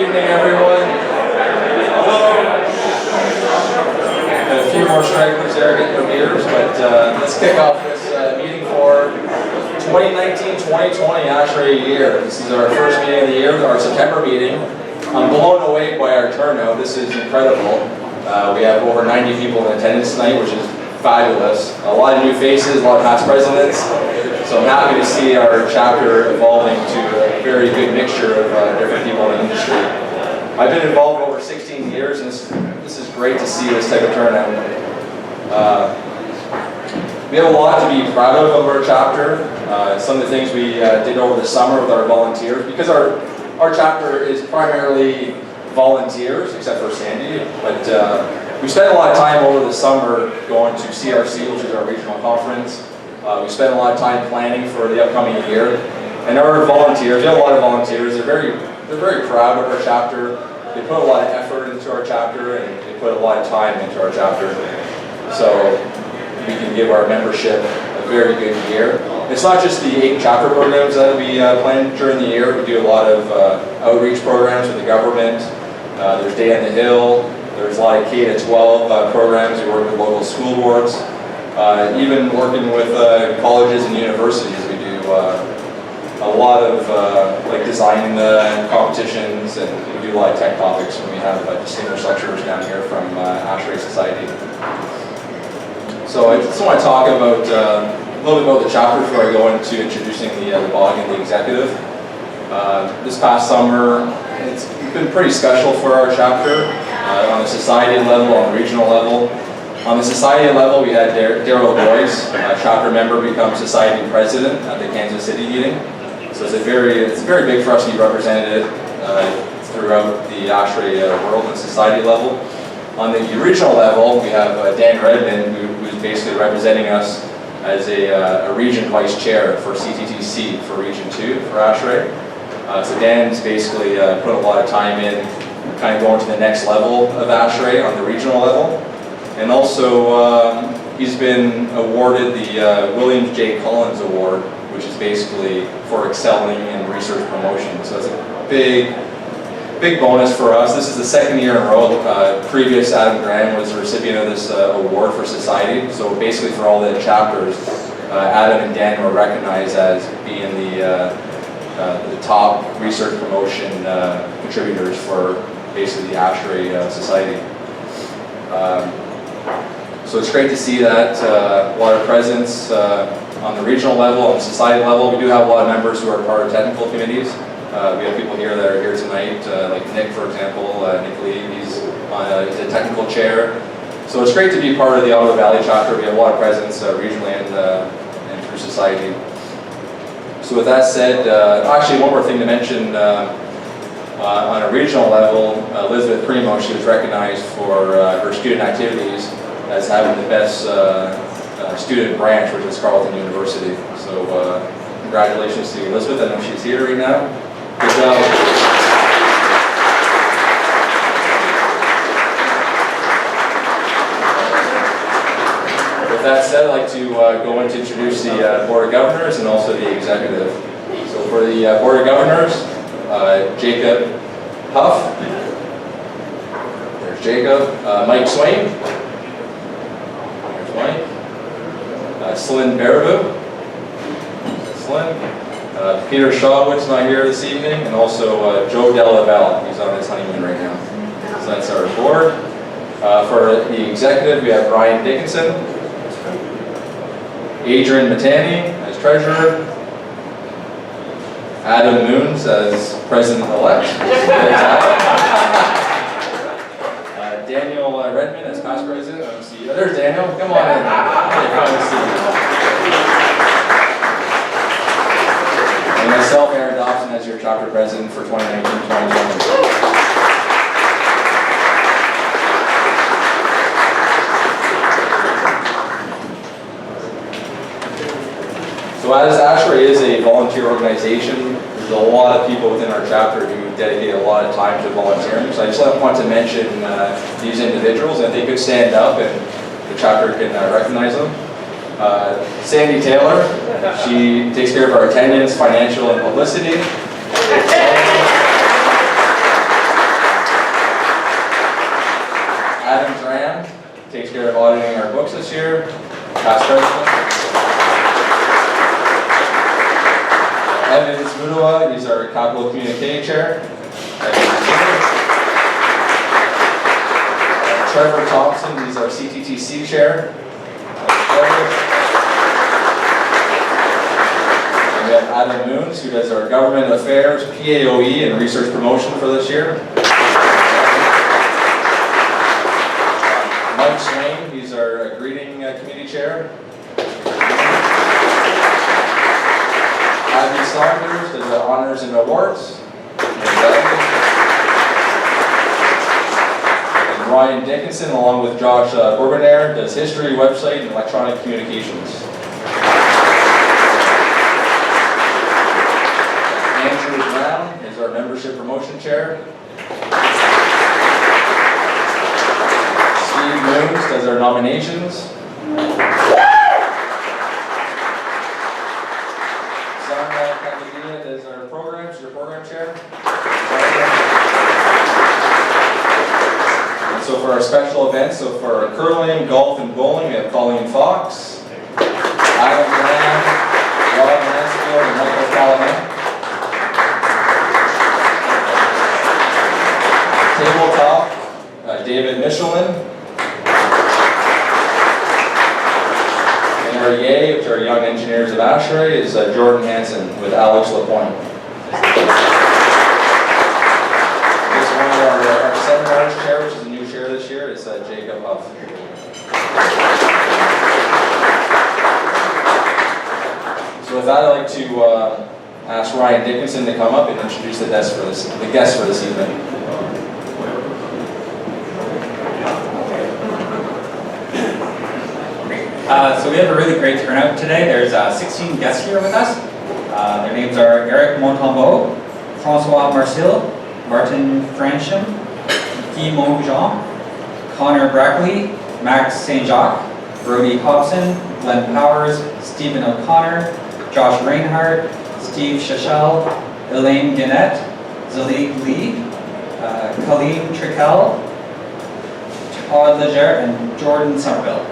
evening, everyone. Hello. A few more stragglers there getting their beers, but let's kick off this meeting for 2019-2020 ASHRAE year. This is our first meeting of the year, our September meeting. I'm blown away by our turnout. This is incredible. We have over 90 people in attendance tonight, which is fabulous. A lot of new faces, a lot of past presidents. So I'm happy to see our chapter evolving to a very good mixture of different people in the industry. I've been involved over 16 years, and this is great to see this type of turnout. We have a lot to be proud of our chapter. Some of the things we did over the summer with our volunteers, because our chapter is primarily volunteers, except for Sandy, but we spent a lot of time over the summer going to CRC, which is our regional conference. We spent a lot of time planning for the upcoming year, and our volunteers, we have a lot of volunteers, they're very proud of our chapter. They put a lot of effort into our chapter, and they put a lot of time into our chapter. So we can give our membership a very good year. It's not just the 8 chapter programs that we plan during the year. We do a lot of outreach programs with the government. There's Day on the Hill. There's a lot of K-12 programs. We work with local school boards. Even working with colleges and universities, we do a lot of like design competitions, and we do a lot of tech topics when we have distinguished lecturers down here from ASHRAE Society. So I just want to talk about a little bit about the chapter before I go into introducing the BOG and the executive. This past summer, it's been pretty special for our chapter on the society level, on the regional level. On the society level, we had Daryl Boyce, a chapter member, become society president at the Kansas City meeting. So it's very big for us to be represented throughout the ASHRAE world and society level. On the regional level, we have Dan Redmond, who's basically representing us as a region vice chair for CTTC for Region 2 for ASHRAE. So Dan's basically put a lot of time in kind of going to the next level of ASHRAE on the regional level. And also, he's been awarded the William J. Collins Award, which is basically for excelling in research promotion. So it's a big bonus for us. This is the second year in a row. Previous Adam Graham was the recipient of this award for society. So basically for all the chapters, Adam and Dan were recognized as being the top research promotion contributors for basically the ASHRAE Society. So it's great to see that a lot of presence on the regional level, on the society level. We do have a lot of members who are part of technical committees. We have people here that are here tonight, like Nick, for example. Nick Lee, he's a technical chair. So it's great to be part of the Ottawa-Valley chapter. We have a lot of presence regionally and through society. So with that said, actually one more thing to mention. On a regional level, Elizabeth Primo, she was recognized for her student activities as having the best student branch, which is Carleton University. So congratulations to Elizabeth. I know she's here right now. Good job. With that said, I'd like to go in to introduce the Board of Governors and also the executive. So for the Board of Governors, Jacob Huff, there's Jacob, Mike Swain, there's Mike, Slyn Baraboo, Slyn, Peter Shawwood's not here this evening, and also Joe Delaval, he's on his honeymoon right now. So that's our board. For the executive, we have Ryan Dickinson, Adrian Matani as treasurer, Adam Moons as president-elect. Daniel Redmond as past president. I don't see you. Oh, there's Daniel. Come on in. And myself, Aaron Dobson, as your chapter president for 2019-2020. So as ASHRAE is a volunteer organization, there's a lot of people within our chapter who dedicate a lot of time to volunteering. So I just want to mention these individuals, and if they could stand up and the chapter can recognize them. Sandy Taylor, she takes care of our attendance, financial, and publicity. Past President. Evan Smudowa, he's our Capital Communique Chair. Trevor Thompson, he's our CTTC Chair. And we have Adam Moons, who does our Government Affairs, PAOE, and Research Promotion for this year. Mike Swain, he's our Greeting Committee Chair. Abby Saunders does the Honors and Awards. And Ryan Dickinson, along with Josh Bourbonnaire, does History, Website, and Electronic Communications. Andrew Brown is our Membership Promotion Chair. Steve Moons does our Nominations. Is our programs, your program chair. And so for our special events, so for our curling, golf, and bowling, we have Colleen Fox, Adam Graham, Rob Mansfield, and Michael Callahan. Tabletop, David Michelin. Our YAY, which are Young Engineers of ASHRAE, is Jordan Hansen with Alex Lapointe. This one of our seminars chair, which is a new chair this year, is Jacob Huff. So with that, I'd like to ask Ryan Dickinson to come up and introduce the guests for this evening. So we have a really great turnout today. There's 16 guests here with us. Their names are Eric Montembeau, Francois Marcil, Martin Francham, Guy Monjean, Connor Brackley, Max St. Jacques, Brody Hobson, Glenn Powers, Stephen O'Connor, Josh Reinhardt, Steve Shachel, Elaine Gannett, Zalik Lee, Colleen Trickel, Todd Leger, and Jordan Somerville.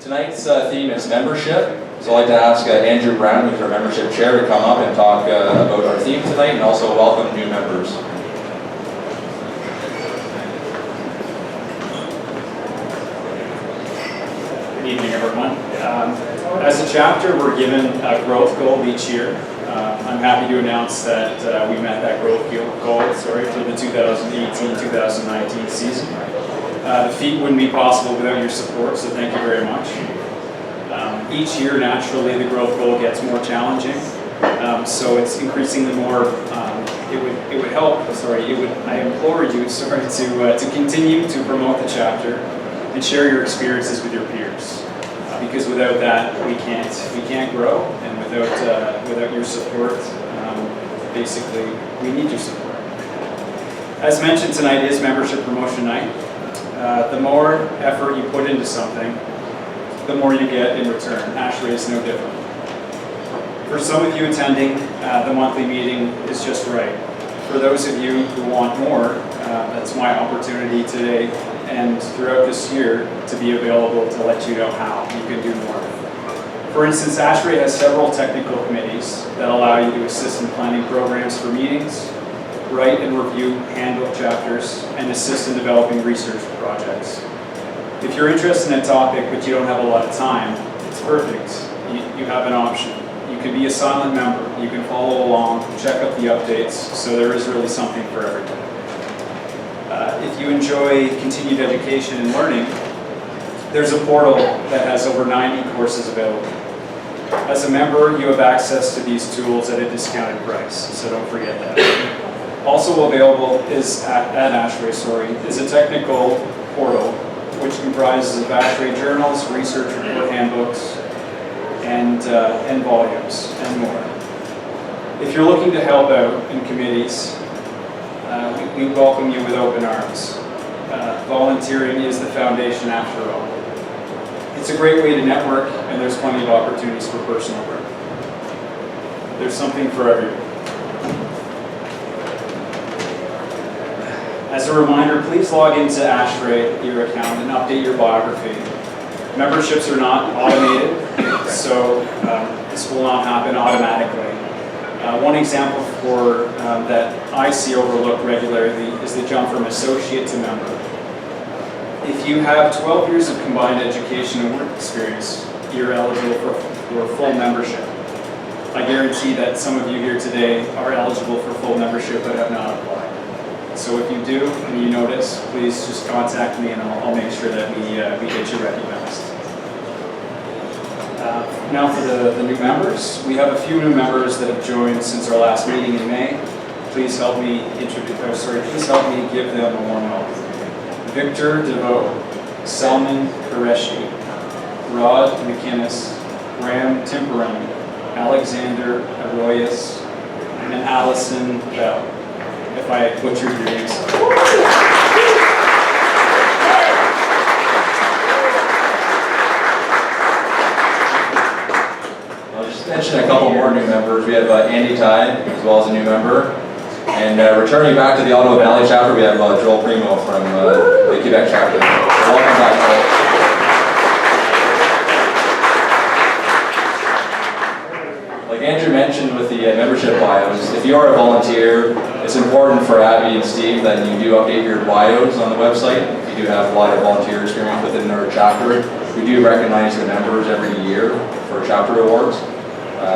Tonight's theme is membership. So I'd like to ask Andrew Brown, who's our membership chair, to come up and talk about our theme tonight and also welcome new members. Good evening, everyone. As a chapter, we're given a growth goal each year. I'm happy to announce that we met that growth goal for the 2018-2019 season. The feat wouldn't be possible without your support, so thank you very much. Each year, naturally, the growth goal gets more challenging, so it's increasingly more. It would help. I implore you, to continue to promote the chapter and share your experiences with your peers, because without that, we can't grow, and without your support, basically, we need your support. As mentioned, tonight is membership promotion night. The more effort you put into something, the more you get in return. ASHRAE is no different. For some of you attending, the monthly meeting is just right. For those of you who want more, that's my opportunity today and throughout this year to be available to let you know how you can do more. For instance, ASHRAE has several technical committees that allow you to assist in planning programs for meetings, write and review handbook chapters, and assist in developing research projects. If you're interested in a topic but you don't have a lot of time, it's perfect. You have an option. You can be a silent member. You can follow along, check out the updates, so there is really something for everyone. If you enjoy continued education and learning, there's a portal that has over 90 courses available. As a member, you have access to these tools at a discounted price, so don't forget that. Also available is at ASHRAE, is a technical portal which comprises of ASHRAE journals, research report handbooks, and volumes, and more. If you're looking to help out in committees, we welcome you with open arms. Volunteering is the foundation after all. It's a great way to network, and there's plenty of opportunities for personal growth. There's something for everyone. As a reminder, please log into ASHRAE, your account, and update your biography. Memberships are not automated, so this will not happen automatically. One example that I see overlooked regularly is the jump from associate to member. If you have 12 years of combined education and work experience, you're eligible for full membership. I guarantee that some of you here today are eligible for full membership but have not applied. So if you do and you notice, please just contact me and I'll make sure that we get you recognized. Now for the new members. We have a few new members that have joined since our last meeting in May. Please help me please help me give them a warm welcome. Victor DeVoe, Salman Qureshi, Rod McInnes, Graham Timperin, Alexander Arroyas, and Allison Bell. If I butchered your names. I'll just mention a couple more new members. We have Andy Tye, as well as a new member. And returning back to the Ottawa-Valley chapter, we have Joel Primo from the Quebec chapter. So welcome back, Joel. Like Andrew mentioned with the membership bios, if you are a volunteer, it's important for Abby and Steve that you do update your bios on the website. If you do have a lot of volunteer experience within our chapter, we do recognize the members every year for chapter awards.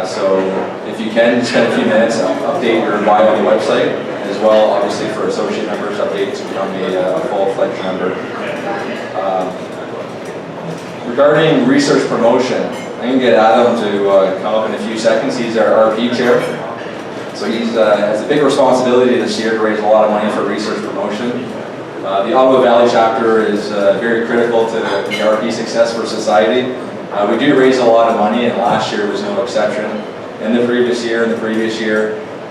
So if you can, spend a few minutes, update your bio on the website, as well, obviously, for associate members, update to become a full-fledged member. Regarding research promotion, I can get Adam to come up in a few seconds. He's our RP chair. So he has a big responsibility this year to raise a lot of money for research promotion. The Ottawa-Valley chapter is very critical to the RP success for society. We do raise a lot of money, and last year was no exception. In the previous year,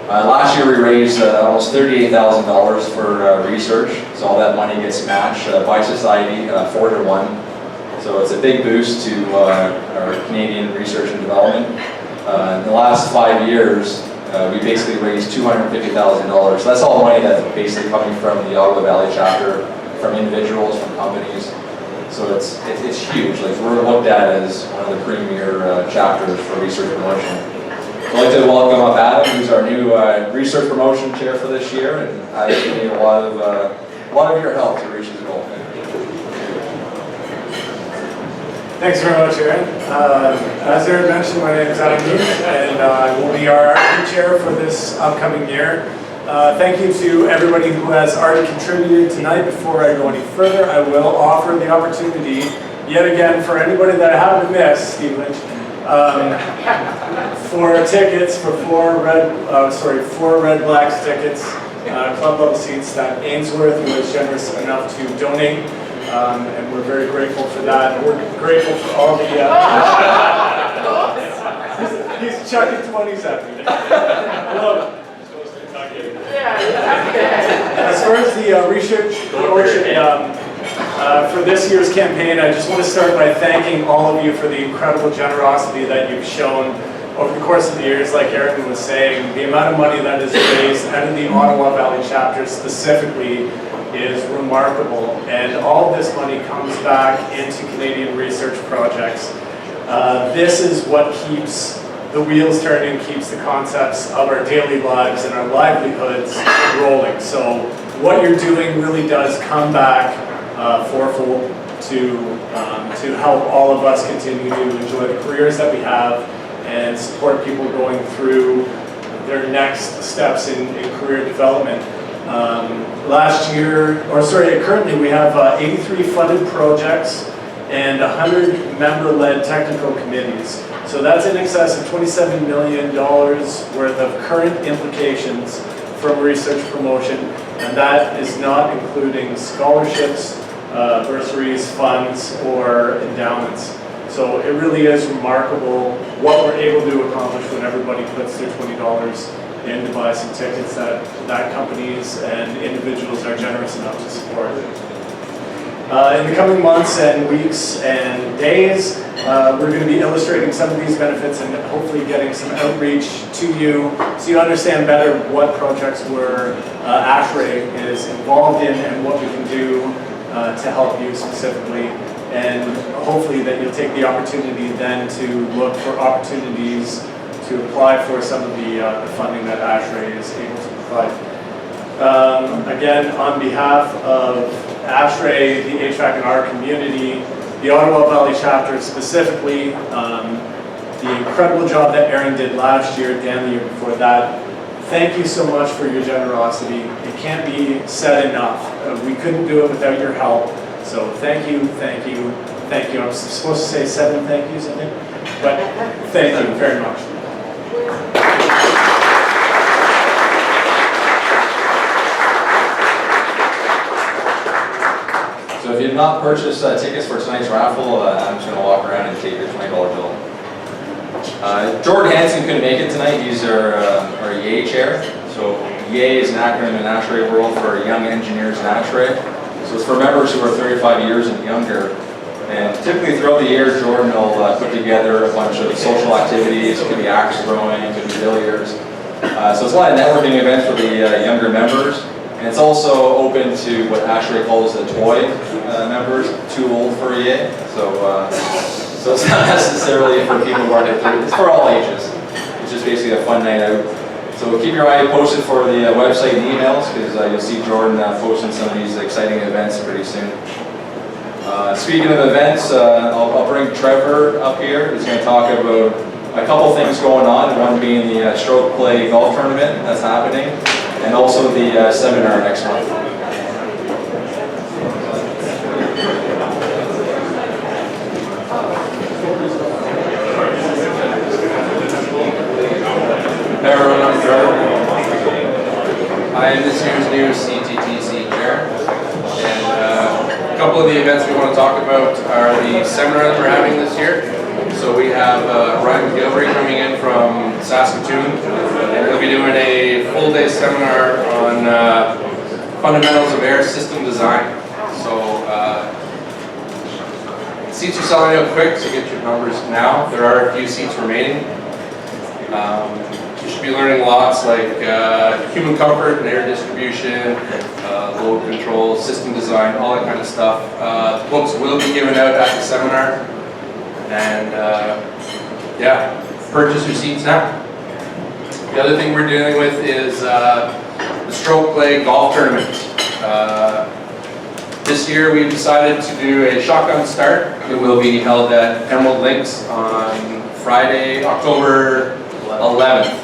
last year we raised almost $38,000 for research. So all that money gets matched by society 4-to-1. So it's a big boost to our Canadian research and development. In the last 5 years, we basically raised $250,000. So that's all money that's basically coming from the Ottawa-Valley chapter, from individuals, from companies. So it's huge. Like, we're looked at as one of the premier chapters for research promotion. So I'd like to welcome up Adam, who's our new research promotion chair for this year, and Adam's going to need a lot of your help to reach his goal. Thanks very much, Aaron. As Aaron mentioned, my name is Adam Mead, and I will be our RP chair for this upcoming year. Thank you to everybody who has already contributed tonight. Before I go any further, I will offer the opportunity, yet again, for anybody that I haven't missed, Steve Lynch, for tickets for four Red Blacks tickets, club level seats that Ainsworth was generous enough to donate. And we're very grateful for that. We're grateful for all the... he's chucking 20s at me. Hello. As far as the research promotion for this year's campaign, I just want to start by thanking all of you for the incredible generosity that you've shown over the course of the years. Like Aaron was saying, the amount of money that is raised out of the Ottawa-Valley chapter specifically is remarkable, and all of this money comes back into Canadian research projects. This is what keeps the wheels turning, keeps the concepts of our daily lives and our livelihoods rolling. So what you're doing really does come back fourfold to help all of us continue to enjoy the careers that we have and support people going through their next steps in career development. Currently we have 83 funded projects and 100 member-led technical committees. So that's in excess of $27 million worth of current implications from research promotion, and that is not including scholarships, bursaries, funds, or endowments. So it really is remarkable what we're able to accomplish when everybody puts their $20 in to buy some tickets that companies and individuals are generous enough to support. In the coming months and weeks and days, we're going to be illustrating some of these benefits and hopefully getting some outreach to you so you understand better what projects ASHRAE is involved in and what we can do to help you specifically. And hopefully that you'll take the opportunity then to look for opportunities to apply for some of the funding that ASHRAE is able to provide. Again, on behalf of ASHRAE, the HVAC in our community, the Ottawa-Valley chapter specifically, the incredible job that Aaron did last year, Dan the year before that, thank you so much for your generosity. It can't be said enough. We couldn't do it without your help. So thank you, thank you, thank you. I'm supposed to say 7 thank yous, I think, but thank you very much. So if you have not purchased tickets for tonight's raffle, I'm just going to walk around and take your $20 bill. Jordan Hansen couldn't make it tonight. He's our YAY chair. So YAY is an acronym in ASHRAE world for Young Engineers in ASHRAE. So it's for members who are 35 years and younger. And typically throughout the year, Jordan will put together a bunch of social activities. It could be axe throwing, it could be billiards. So it's a lot of networking events for the younger members. And it's also open to what ASHRAE calls the toy members, too old for YAY. So it's not necessarily for people who aren't into it. It's for all ages. It's just basically a fun night out. So keep your eye posted for the website and emails, because you'll see Jordan posting some of these exciting events pretty soon. Speaking of events, I'll bring Trevor up here. He's going to talk about a couple things going on, one being the stroke play golf tournament that's happening, and also the seminar next month. Hey everyone, I'm Trevor. I am this year's new CTTC chair, and a couple of the events we want to talk about are the seminar that we're having this year. So we have Ryan McGilvery coming in from Saskatoon, and he'll be doing a full day seminar on fundamentals of air system design. So seats are selling out quick, so get your numbers now. There are a few seats remaining. You should be learning lots like human comfort and air distribution, load control, system design, all that kind of stuff. Books will be given out at the seminar. And yeah, purchase your seats now. The other thing we're dealing with is the stroke play golf tournament. This year we've decided to do a shotgun start. It will be held at Emerald Links on Friday, October 11th.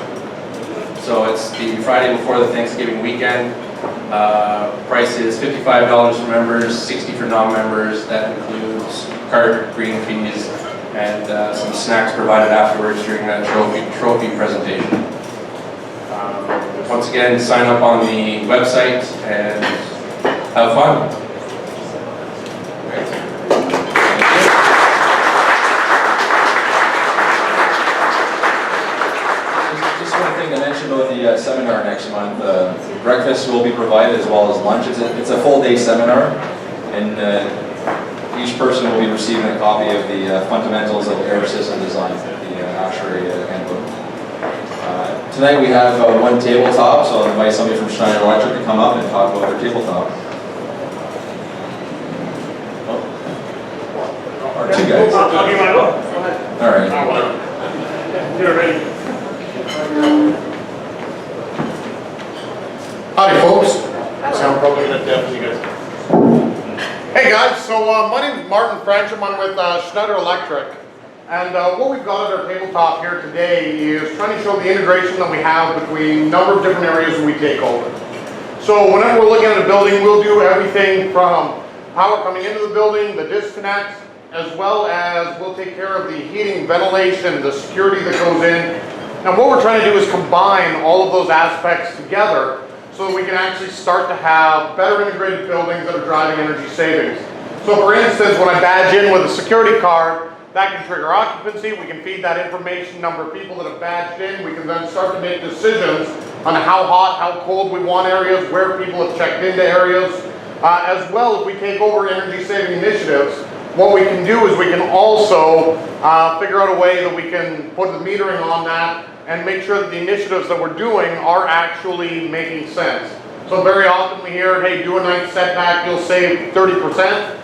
So it's the Friday before the Thanksgiving weekend. Price is $55 for members, $60 for non-members. That includes cart, green fees, and some snacks provided afterwards during that trophy presentation. Once again, sign up on the website and have fun. About the seminar next month. Breakfast will be provided as well as lunch. It's a full day seminar, and each person will be receiving a copy of the fundamentals of air system design, the ASHRAE handbook. Tonight we have one tabletop, so I'll invite somebody from Schneider Electric to come up and talk about their tabletop. Oh. Or 2 guys. I'll give my book. Go ahead. All right. You're ready. Howdy folks. Sound probably gonna deafen you guys. Hey guys, so my name is Martin Francham. I'm with Schneider Electric. And what we've got at our tabletop here today is trying to show the integration that we have between a number of different areas that we take over. So whenever we're looking at a building, we'll do everything from power coming into the building, the disconnect, as well as we'll take care of the heating, ventilation, the security that goes in. And what we're trying to do is combine all of those aspects together so that we can actually start to have better integrated buildings that are driving energy savings. So for instance, when I badge in with a security card, that can trigger occupancy. We can feed that information, number of people that have badged in. We can then start to make decisions on how hot, how cold we want areas, where people have checked into areas. As well, if we take over energy saving initiatives, what we can do is we can also figure out a way that we can put the metering on that and make sure that the initiatives that we're doing are actually making sense. So very often we hear, hey, do a night setback, you'll save 30%.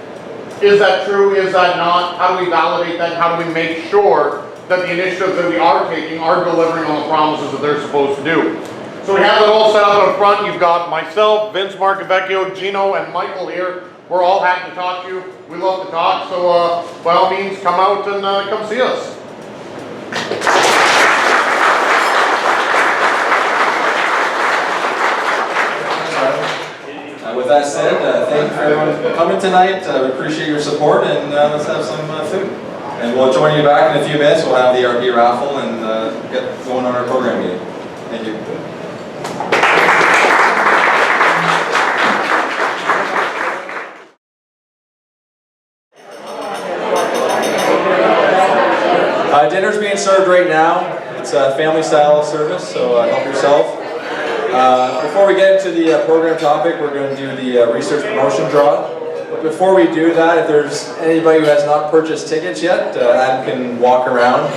Is that true? Is that not? How do we validate that? How do we make sure that the initiatives that we are taking are delivering on the promises that they're supposed to do? So we have it all set up up front. You've got myself, Vince Marcavecchio, Gino, and Michael here. We're all happy to talk to you. We love to talk, so by all means, come out and come see us. With that said, thank you for everyone for coming tonight. We appreciate your support, and let's have some food. And we'll join you back in a few minutes. We'll have the RP raffle and get going on our program meeting. Thank you. Dinner's being served right now. It's a family style service, so help yourself. Before we get into the program topic, we're going to do the research promotion draw. But before we do that, if there's anybody who has not purchased tickets yet, Adam can walk around.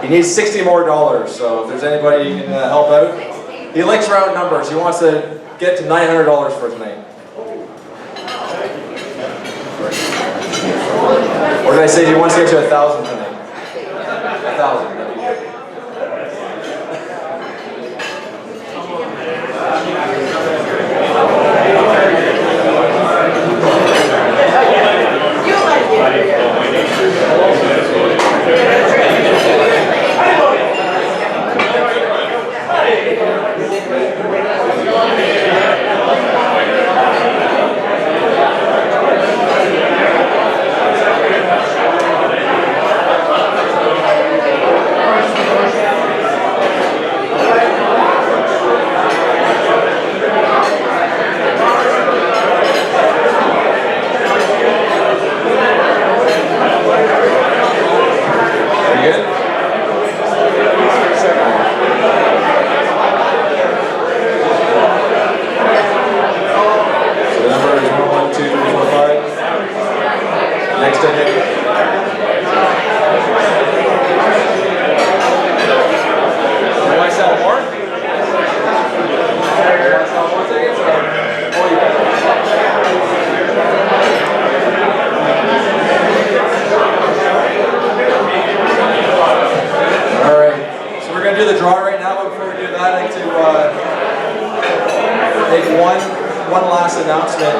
He needs $60 more, so if there's anybody who can help out. He likes round numbers. He wants to get to $900 for tonight. Or did I say he wants to get to 1,000 tonight? 1,000. That'd be good. One last announcement.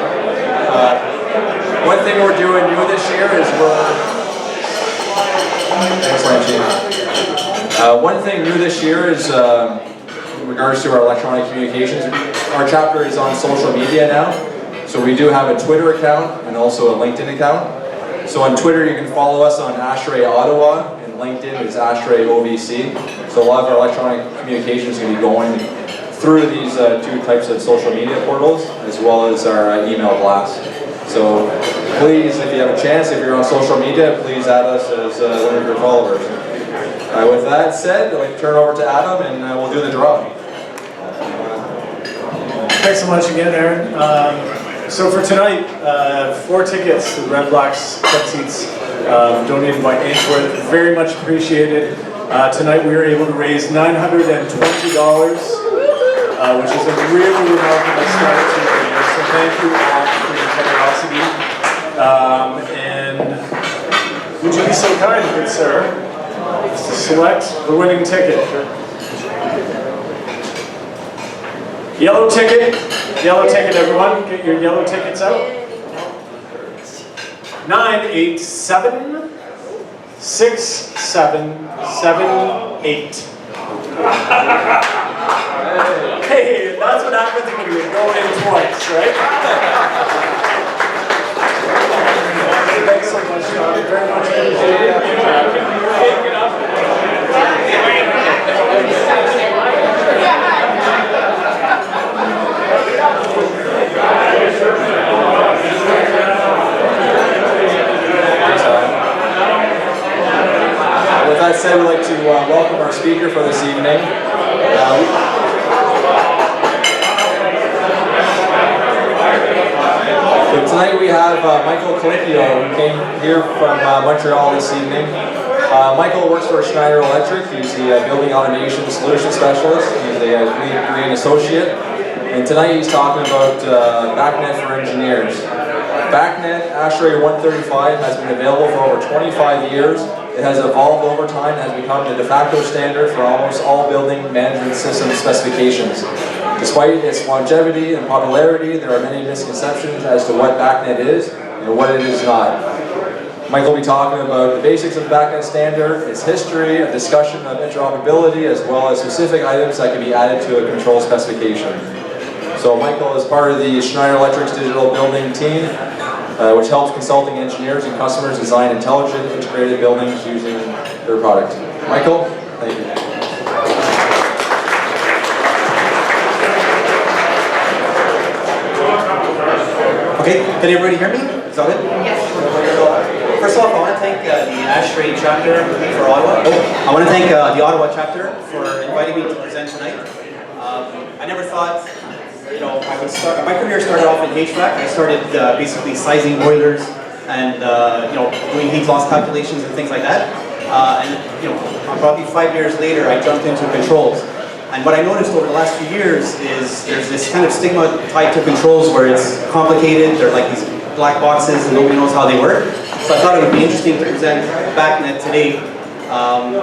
One thing we're doing new this year is one thing new this year is in regards to our electronic communications. Our chapter is on social media now, so we do have a Twitter account and also a LinkedIn account. So on Twitter you can follow us on ASHRAE Ottawa, and LinkedIn is ASHRAE OVC. So a lot of our electronic communications is going to be going through these two types of social media portals, as well as our email blast. So please, if you have a chance, if you're on social media, please add us as one of your followers. With that said, I'd like to turn over to Adam, and we'll do the draw. Thanks so much again, Aaron. So for tonight, 4 tickets to the Red Blacks Cup seats donated by Ainsworth. Very much appreciated. Tonight we were able to raise $920. Which is a really remarkable start to the year. So thank you all for your generosity. And would you be so kind, good sir, to select the winning ticket? Yellow ticket, everyone. Get your yellow tickets out. 987 6778. Hey, that's what happens when you go in twice, right? Thanks so much, John. Very much appreciated. With that said, we'd like to welcome our speaker for this evening. we have Michael Colicchio, who came here from Montreal this evening. Michael works for Schneider Electric. He's the Building Automation Solution Specialist. He's a Green Associate. And tonight he's talking about BACNet for engineers. BACNet ASHRAE 135 has been available for over 25 years. It has evolved over time and has become the de facto standard for almost all building management system specifications. Despite its longevity and popularity, there are many misconceptions as to what BACNet is and what it is not. Michael will be talking about the basics of the BACNet standard, its history, a discussion of interoperability, as well as specific items that can be added to a control specification. So Michael is part of the Schneider Electric's digital building team, which helps consulting engineers and customers design intelligent, integrated buildings using their product. Michael, thank you. Okay, can everybody hear me? Is that good? Yes. First off, I want to thank the ASHRAE chapter for Ottawa. I want to thank the Ottawa chapter for inviting me to present tonight. I never thought, I would start. My career started off in HVAC. I started basically sizing boilers and doing heat loss calculations and things like that. Probably 5 years later, I jumped into controls. And what I noticed over the last few years is there's this kind of stigma tied to controls where it's complicated. They're like these black boxes and nobody knows how they work. So I thought it would be interesting to present BACNet today,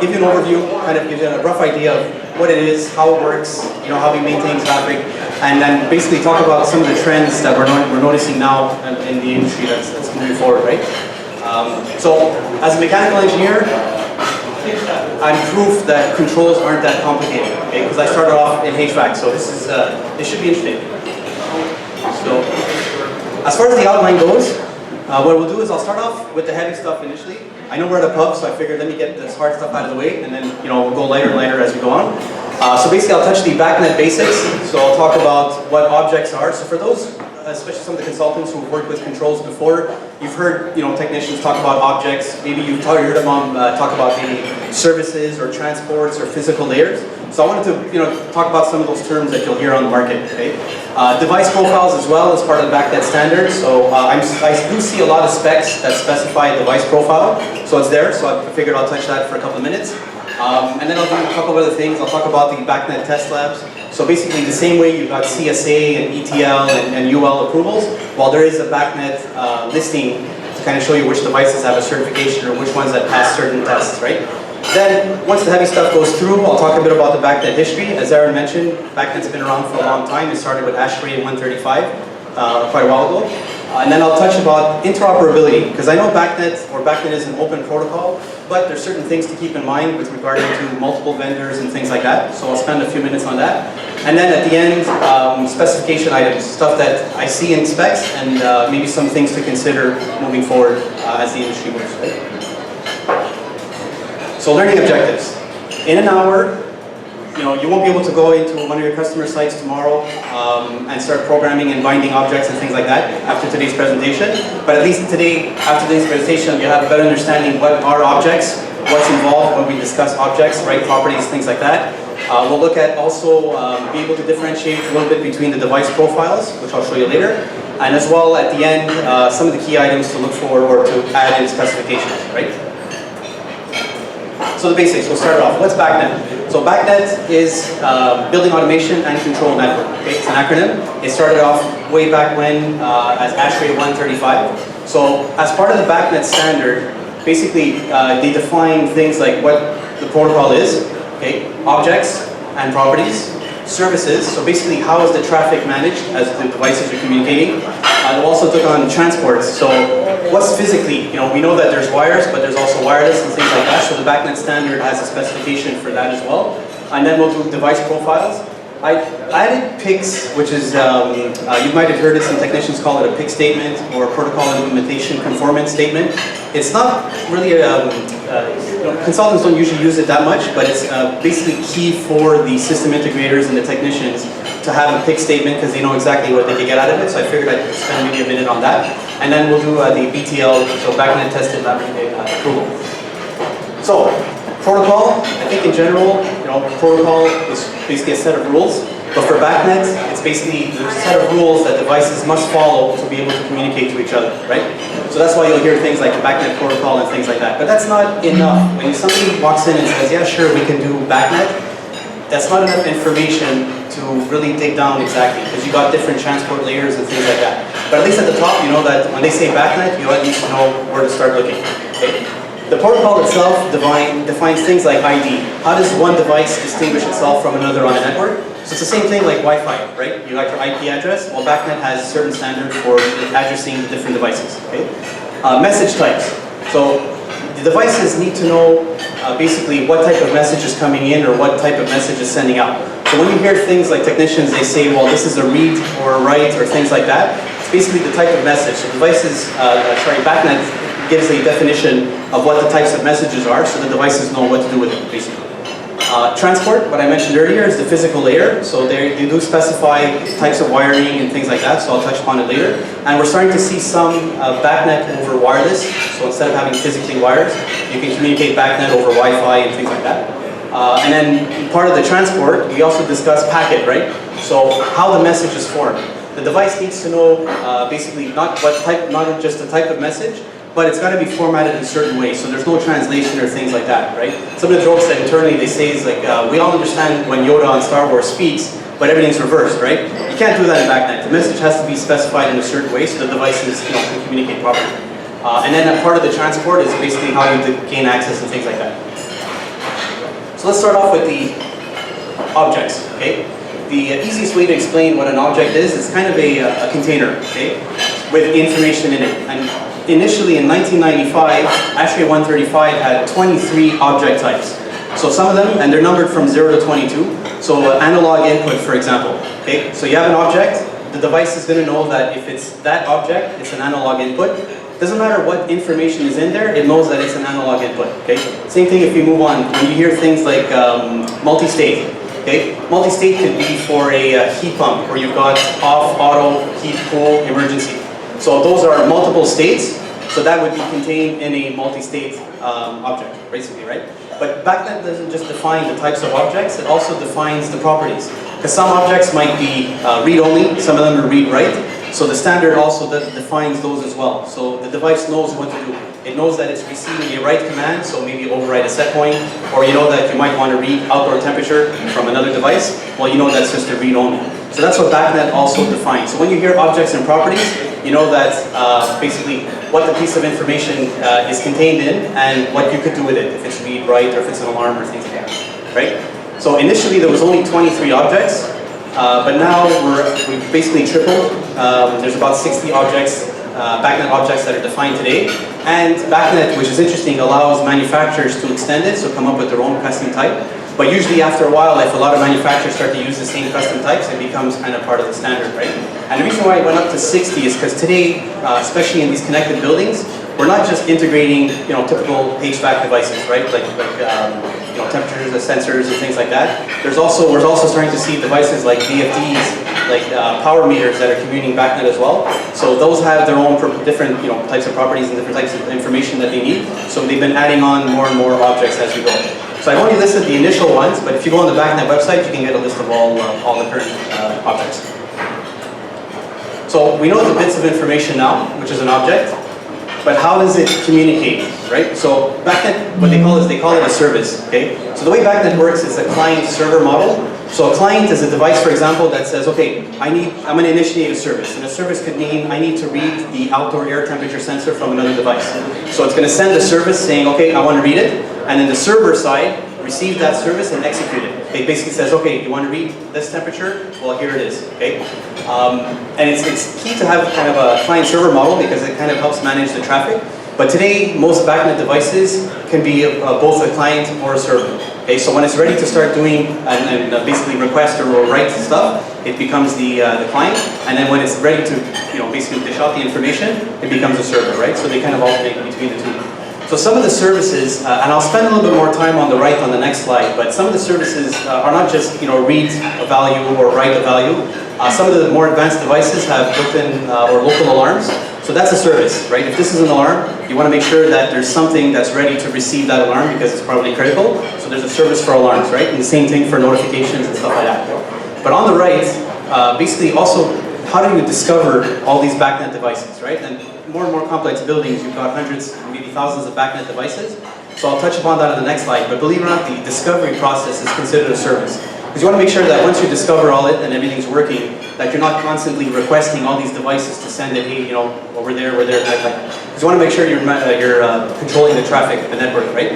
give you an overview, kind of give you a rough idea of what it is, how it works, how we maintain traffic, and then basically talk about some of the trends that we're noticing now in the industry that's moving forward, right? So as a mechanical engineer, I'm proof that controls aren't that complicated, okay? Because I started off in HVAC, so this should be interesting. So, as far as the outline goes, what we'll do is I'll start off with the heavy stuff initially. I know we're at a pub, so I figured let me get this hard stuff out of the way, and then we'll go lighter and lighter as we go on. So basically, I'll touch the BACNet basics. So I'll talk about what objects are. So for those, especially some of the consultants who've worked with controls before, you've heard technicians talk about objects. Maybe you've heard them talk about the services or transports or physical layers. So I wanted to talk about some of those terms that you'll hear on the market. Okay, device profiles as well as part of the BACNet standard. So I do see a lot of specs that specify device profile. So it's there. So I figured I'll touch that for a couple of minutes. And then I'll do a couple of other things. I'll talk about the BACNet test labs. So basically the same way you've got CSA and ETL and UL approvals, while there is a BACNet listing to kind of show you which devices have a certification or which ones that pass certain tests, right? Then, once the heavy stuff goes through, I'll talk a bit about the BACNet history. As Aaron mentioned, BACNet's been around for a long time. It started with ASHRAE 135 quite a while ago. And then I'll touch about interoperability, because I know BACNet is an open protocol, but there's certain things to keep in mind with regard to multiple vendors and things like that. So I'll spend a few minutes on that. And then at the end, specification items, stuff that I see in specs, and maybe some things to consider moving forward as the industry moves, right? So learning objectives. In an hour, you won't be able to go into one of your customer sites tomorrow and start programming and binding objects and things like that after today's presentation. But at least today, after today's presentation, you have a better understanding what are objects, what's involved when we discuss objects, right, properties, things like that. We'll look at also be able to differentiate a little bit between the device profiles, which I'll show you later, and as well at the end, some of the key items to look for or to add in specifications, right? So the basics, we'll start off. What's BACNet? So BACNet is Building Automation and Control Network. Okay? It's an acronym. It started off way back when as ASHRAE 135. So as part of the BACNet standard, basically they define things like what the protocol is, okay? Objects and properties, services, so basically how is the traffic managed as the devices are communicating. They also took on transports, so what's physically, we know that there's wires, but there's also wireless and things like that, so the BACNet standard has a specification for that as well. And then we'll do device profiles. I added PICs, which is, you might have heard it, some technicians call it a PIC statement or a protocol implementation conformance statement. It's not really, consultants don't usually use it that much, but it's basically key for the system integrators and the technicians to have a PIC statement because they know exactly what they can get out of it. So I figured I'd spend maybe a minute on that. And then we'll do the BTL, so BACNet tested laboratory approval. So, protocol, I think in general, protocol is basically a set of rules. But for BACNet, it's basically there's a set of rules that devices must follow to be able to communicate to each other, right? So that's why you'll hear things like the BACNet protocol and things like that. But that's not enough. When somebody walks in and says, yeah, sure, we can do BACNet, that's not enough information to really dig down exactly, because you got different transport layers and things like that. But at least at the top, you know that when they say BACNet, you at least know where to start looking. Okay? The protocol itself defines things like ID. How does one device distinguish itself from another on a network? So it's the same thing like Wi-Fi, right? You got your IP address. Well, BACNet has certain standards for addressing the different devices. Okay? Message types. So the devices need to know basically what type of message is coming in or what type of message is sending out. So when you hear things like technicians, they say, well, this is a read or a write or things like that. It's basically the type of message. So devices, BACNet gives a definition of what the types of messages are, so the devices know what to do with it, basically. Transport, what I mentioned earlier, is the physical layer. So they do specify types of wiring and things like that, so I'll touch upon it later. And we're starting to see some BACNet over wireless. So instead of having physically wires, you can communicate BACNet over Wi-Fi and things like that. And then part of the transport, we also discussed packet, right? So how the message is formed. The device needs to know basically not just the type of message, but it's got to be formatted in a certain way, so there's no translation or things like that, right? Some of the jokes that internally they say is like, we all understand when Yoda on Star Wars speaks, but everything's reversed, right? You can't do that in BACNet. The message has to be specified in a certain way so the devices can communicate properly. And then part of the transport is basically how you gain access and things like that. So let's start off with the objects, okay? The easiest way to explain what an object is kind of a container, okay? With information in it. And initially in 1995, ASHRAE 135 had 23 object types. So some of them, and they're numbered from 0 to 22. So analog input, for example. Okay, so you have an object, the device is going to know that if it's that object, it's an analog input. Doesn't matter what information is in there, it knows that it's an analog input. Okay, same thing if you move on. When you hear things like multi-state. Okay, multi-state could be for a heat pump where you've got off, auto, heat, cool, emergency. So those are multiple states, so that would be contained in a multi-state object, basically, right? But BACNet doesn't just define the types of objects, it also defines the properties. Because some objects might be read-only, some of them are read-write, so the standard also defines those as well. So the device knows what to do. It knows that it's receiving a write command, so maybe overwrite a set point, or you know that you might want to read outdoor temperature from another device, well you know that's just a read-only. So that's what BACNet also defines. So when you hear objects and properties, you know that basically what the piece of information is contained in and what you could do with it, if it's read, write, or if it's an alarm or things like that, right? So initially there was only 23 objects, but now we've basically tripled. There's about 60 objects, BACNet objects that are defined today. And BACNet, which is interesting, allows manufacturers to extend it, so come up with their own custom type. But usually after a while, if a lot of manufacturers start to use the same custom types, it becomes kind of part of the standard, right? And the reason why it went up to 60 is because today, especially in these connected buildings, we're not just integrating, typical HVAC devices, right? Like temperatures, sensors, and things like that. We're also starting to see devices like VFDs, like power meters that are commuting BACNet as well. So those have their own different, types of properties and different types of information that they need. So they've been adding on more and more objects as we go. So I've only listed the initial ones, but if you go on the BACNet website, you can get a list of all the current objects. So we know the bits of information now, which is an object, but how does it communicate, right? So BACNet, what they call it a service, okay? So the way BACNet works is a client-server model. So a client is a device, for example, that says, okay, I'm going to initiate a service. And a service could mean I need to read the outdoor air temperature sensor from another device. So it's going to send a service saying, okay, I want to read it. And then the server side receive that service and execute it. It basically says, okay, you want to read this temperature? Well, here it is, okay? And it's key to have kind of a client-server model because it kind of helps manage the traffic. But today, most BACNet devices can be both a client or a server. Okay, so when it's ready to start doing and basically request or write stuff, it becomes the client. And then when it's ready to basically dish out the information, it becomes a server, right? So they kind of alternate between the two. So some of the services, and I'll spend a little bit more time on the right on the next slide, but some of the services are not just read a value or write a value. Some of the more advanced devices have built-in or local alarms. So that's a service, right? If this is an alarm, you want to make sure that there's something that's ready to receive that alarm because it's probably critical. So there's a service for alarms, right? And the same thing for notifications and stuff like that. But on the right, basically also, how do you discover all these BACNet devices, right? And more complex buildings, you've got hundreds, maybe thousands of BACNet devices. So I'll touch upon that in the next slide. But believe it or not, the discovery process is considered a service. Because you want to make sure that once you discover all it and everything's working, that you're not constantly requesting all these devices to send it, hey, you know, over there, that kind. Because you want to make sure you're controlling the traffic, the network, right?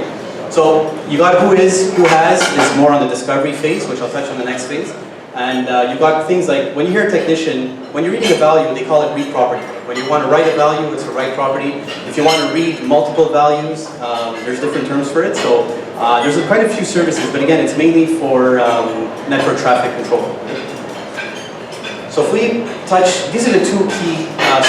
So you got who has is more on the discovery phase, which I'll touch on the next phase. And you've got things like, when you hear a technician, when you're reading a value, they call it read property. When you want to write a value, it's a write property. If you want to read multiple values, there's different terms for it. So there's quite a few services, but again, it's mainly for network traffic control. So if we touch, these are the two key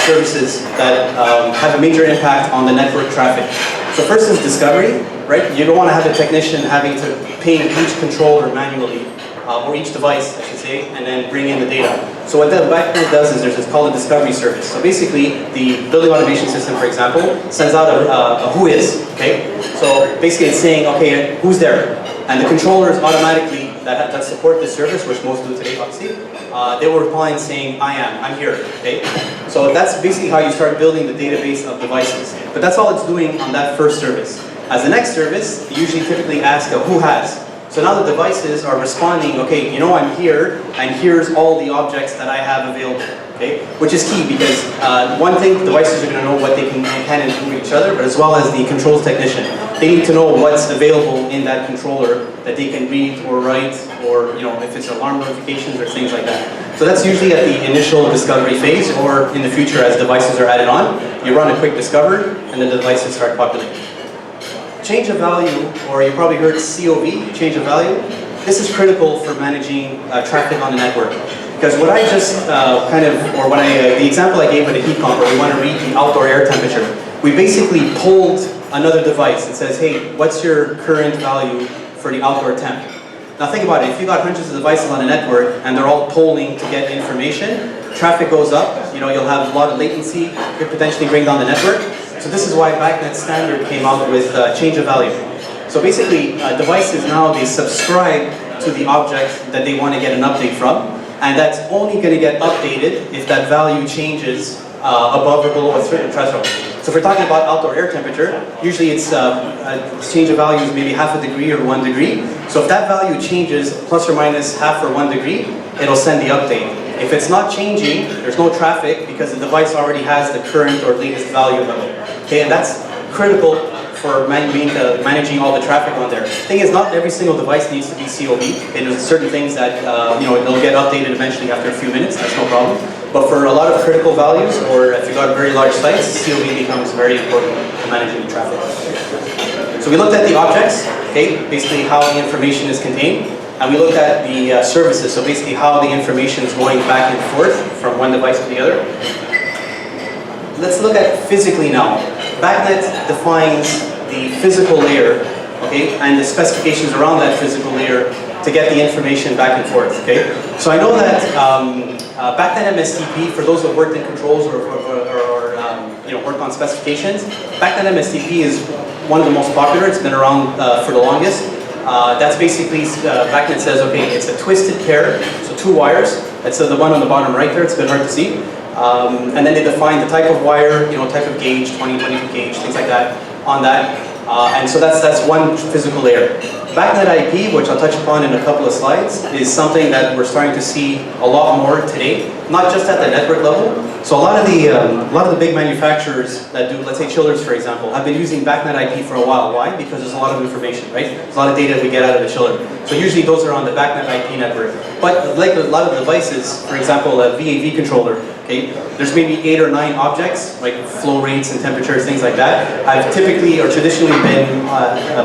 services that have a major impact on the network traffic. So first is discovery, right? You don't want to have a technician having to ping each controller manually, or each device, I should say, and then bring in the data. So what that BACNet does is there's called a discovery service. So basically, the building automation system, for example, sends out a who is, okay? So basically it's saying, okay, who's there? And the controllers automatically that support this service, which most do today, obviously, they will reply and saying, I'm here, okay? So that's basically how you start building the database of devices. But that's all it's doing on that first service. As the next service, you usually typically ask a who has. So now the devices are responding, okay, you know I'm here, and here's all the objects that I have available, okay? Which is key because one thing, devices are going to know what they can and do with each other, but as well as the controls technician. They need to know what's available in that controller that they can read or write, or you know, if it's alarm notifications or things like that. So that's usually at the initial discovery phase, or in the future as devices are added on, you run a quick discover, and then the devices start populating. Change of value, or you probably heard COV, change of value. This is critical for managing traffic on the network. Because what I just the example I gave with the heat pump, where we want to read the outdoor air temperature, we basically pulled another device and says, hey, what's your current value for the outdoor temp? Now think about it, if you've got hundreds of devices on a network and they're all polling to get information, traffic goes up, you know, you'll have a lot of latency, could potentially bring down the network. So this is why BACNet standard came out with change of value. So basically, devices now, they subscribe to the object that they want to get an update from, and that's only going to get updated if that value changes above or below a certain threshold. So if we're talking about outdoor air temperature, usually it's change of value is maybe half a degree or 1 degree. So if that value changes plus or minus half or 1 degree, it'll send the update. If it's not changing, there's no traffic because the device already has the current or latest value level. Okay, and that's critical for managing all the traffic on there. The thing is, not every single device needs to be COV. Okay, there's certain things that they'll get updated eventually after a few minutes. That's no problem. But for a lot of critical values, or if you've got very large sites, COV becomes very important to managing the traffic. So we looked at the objects. Okay, basically how the information is contained. And we looked at the services, so basically how the information is going back and forth from one device to the other. Let's look at physically now. BACNet defines the physical layer, okay, and the specifications around that physical layer to get the information back and forth, okay? So I know that BACNet MSTP, for those who have worked in controls or worked on specifications, BACNet MSTP is one of the most popular. It's been around for the longest. That's basically, BACNet says, okay, it's a twisted pair, so 2 wires. That's the one on the bottom right there, it's a bit hard to see. And then they define the type of wire, type of gauge, 20, 22 gauge, things like that, on that. And so that's one physical layer. BACNet IP, which I'll touch upon in a couple of slides, is something that we're starting to see a lot more today, not just at the network level. So a lot of the big manufacturers that do, let's say chillers for example, have been using BACNet IP for a while. Why? Because there's a lot of information, right? There's a lot of data we get out of the chiller. So usually those are on the BACNet IP network. But like a lot of devices, for example, a VAV controller, okay, there's maybe 8 or 9 objects, like flow rates and temperatures, things like that, have typically or traditionally been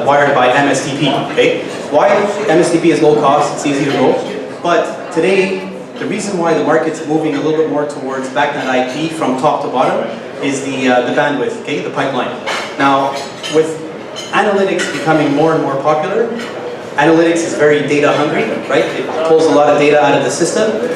wired by MSTP, okay? Why? MSTP is low cost, it's easy to go. But today, the reason why the market's moving a little bit more towards BACNet IP from top to bottom is the bandwidth, okay, the pipeline. Now, with analytics becoming more and more popular, analytics is very data hungry, right? It pulls a lot of data out of the system.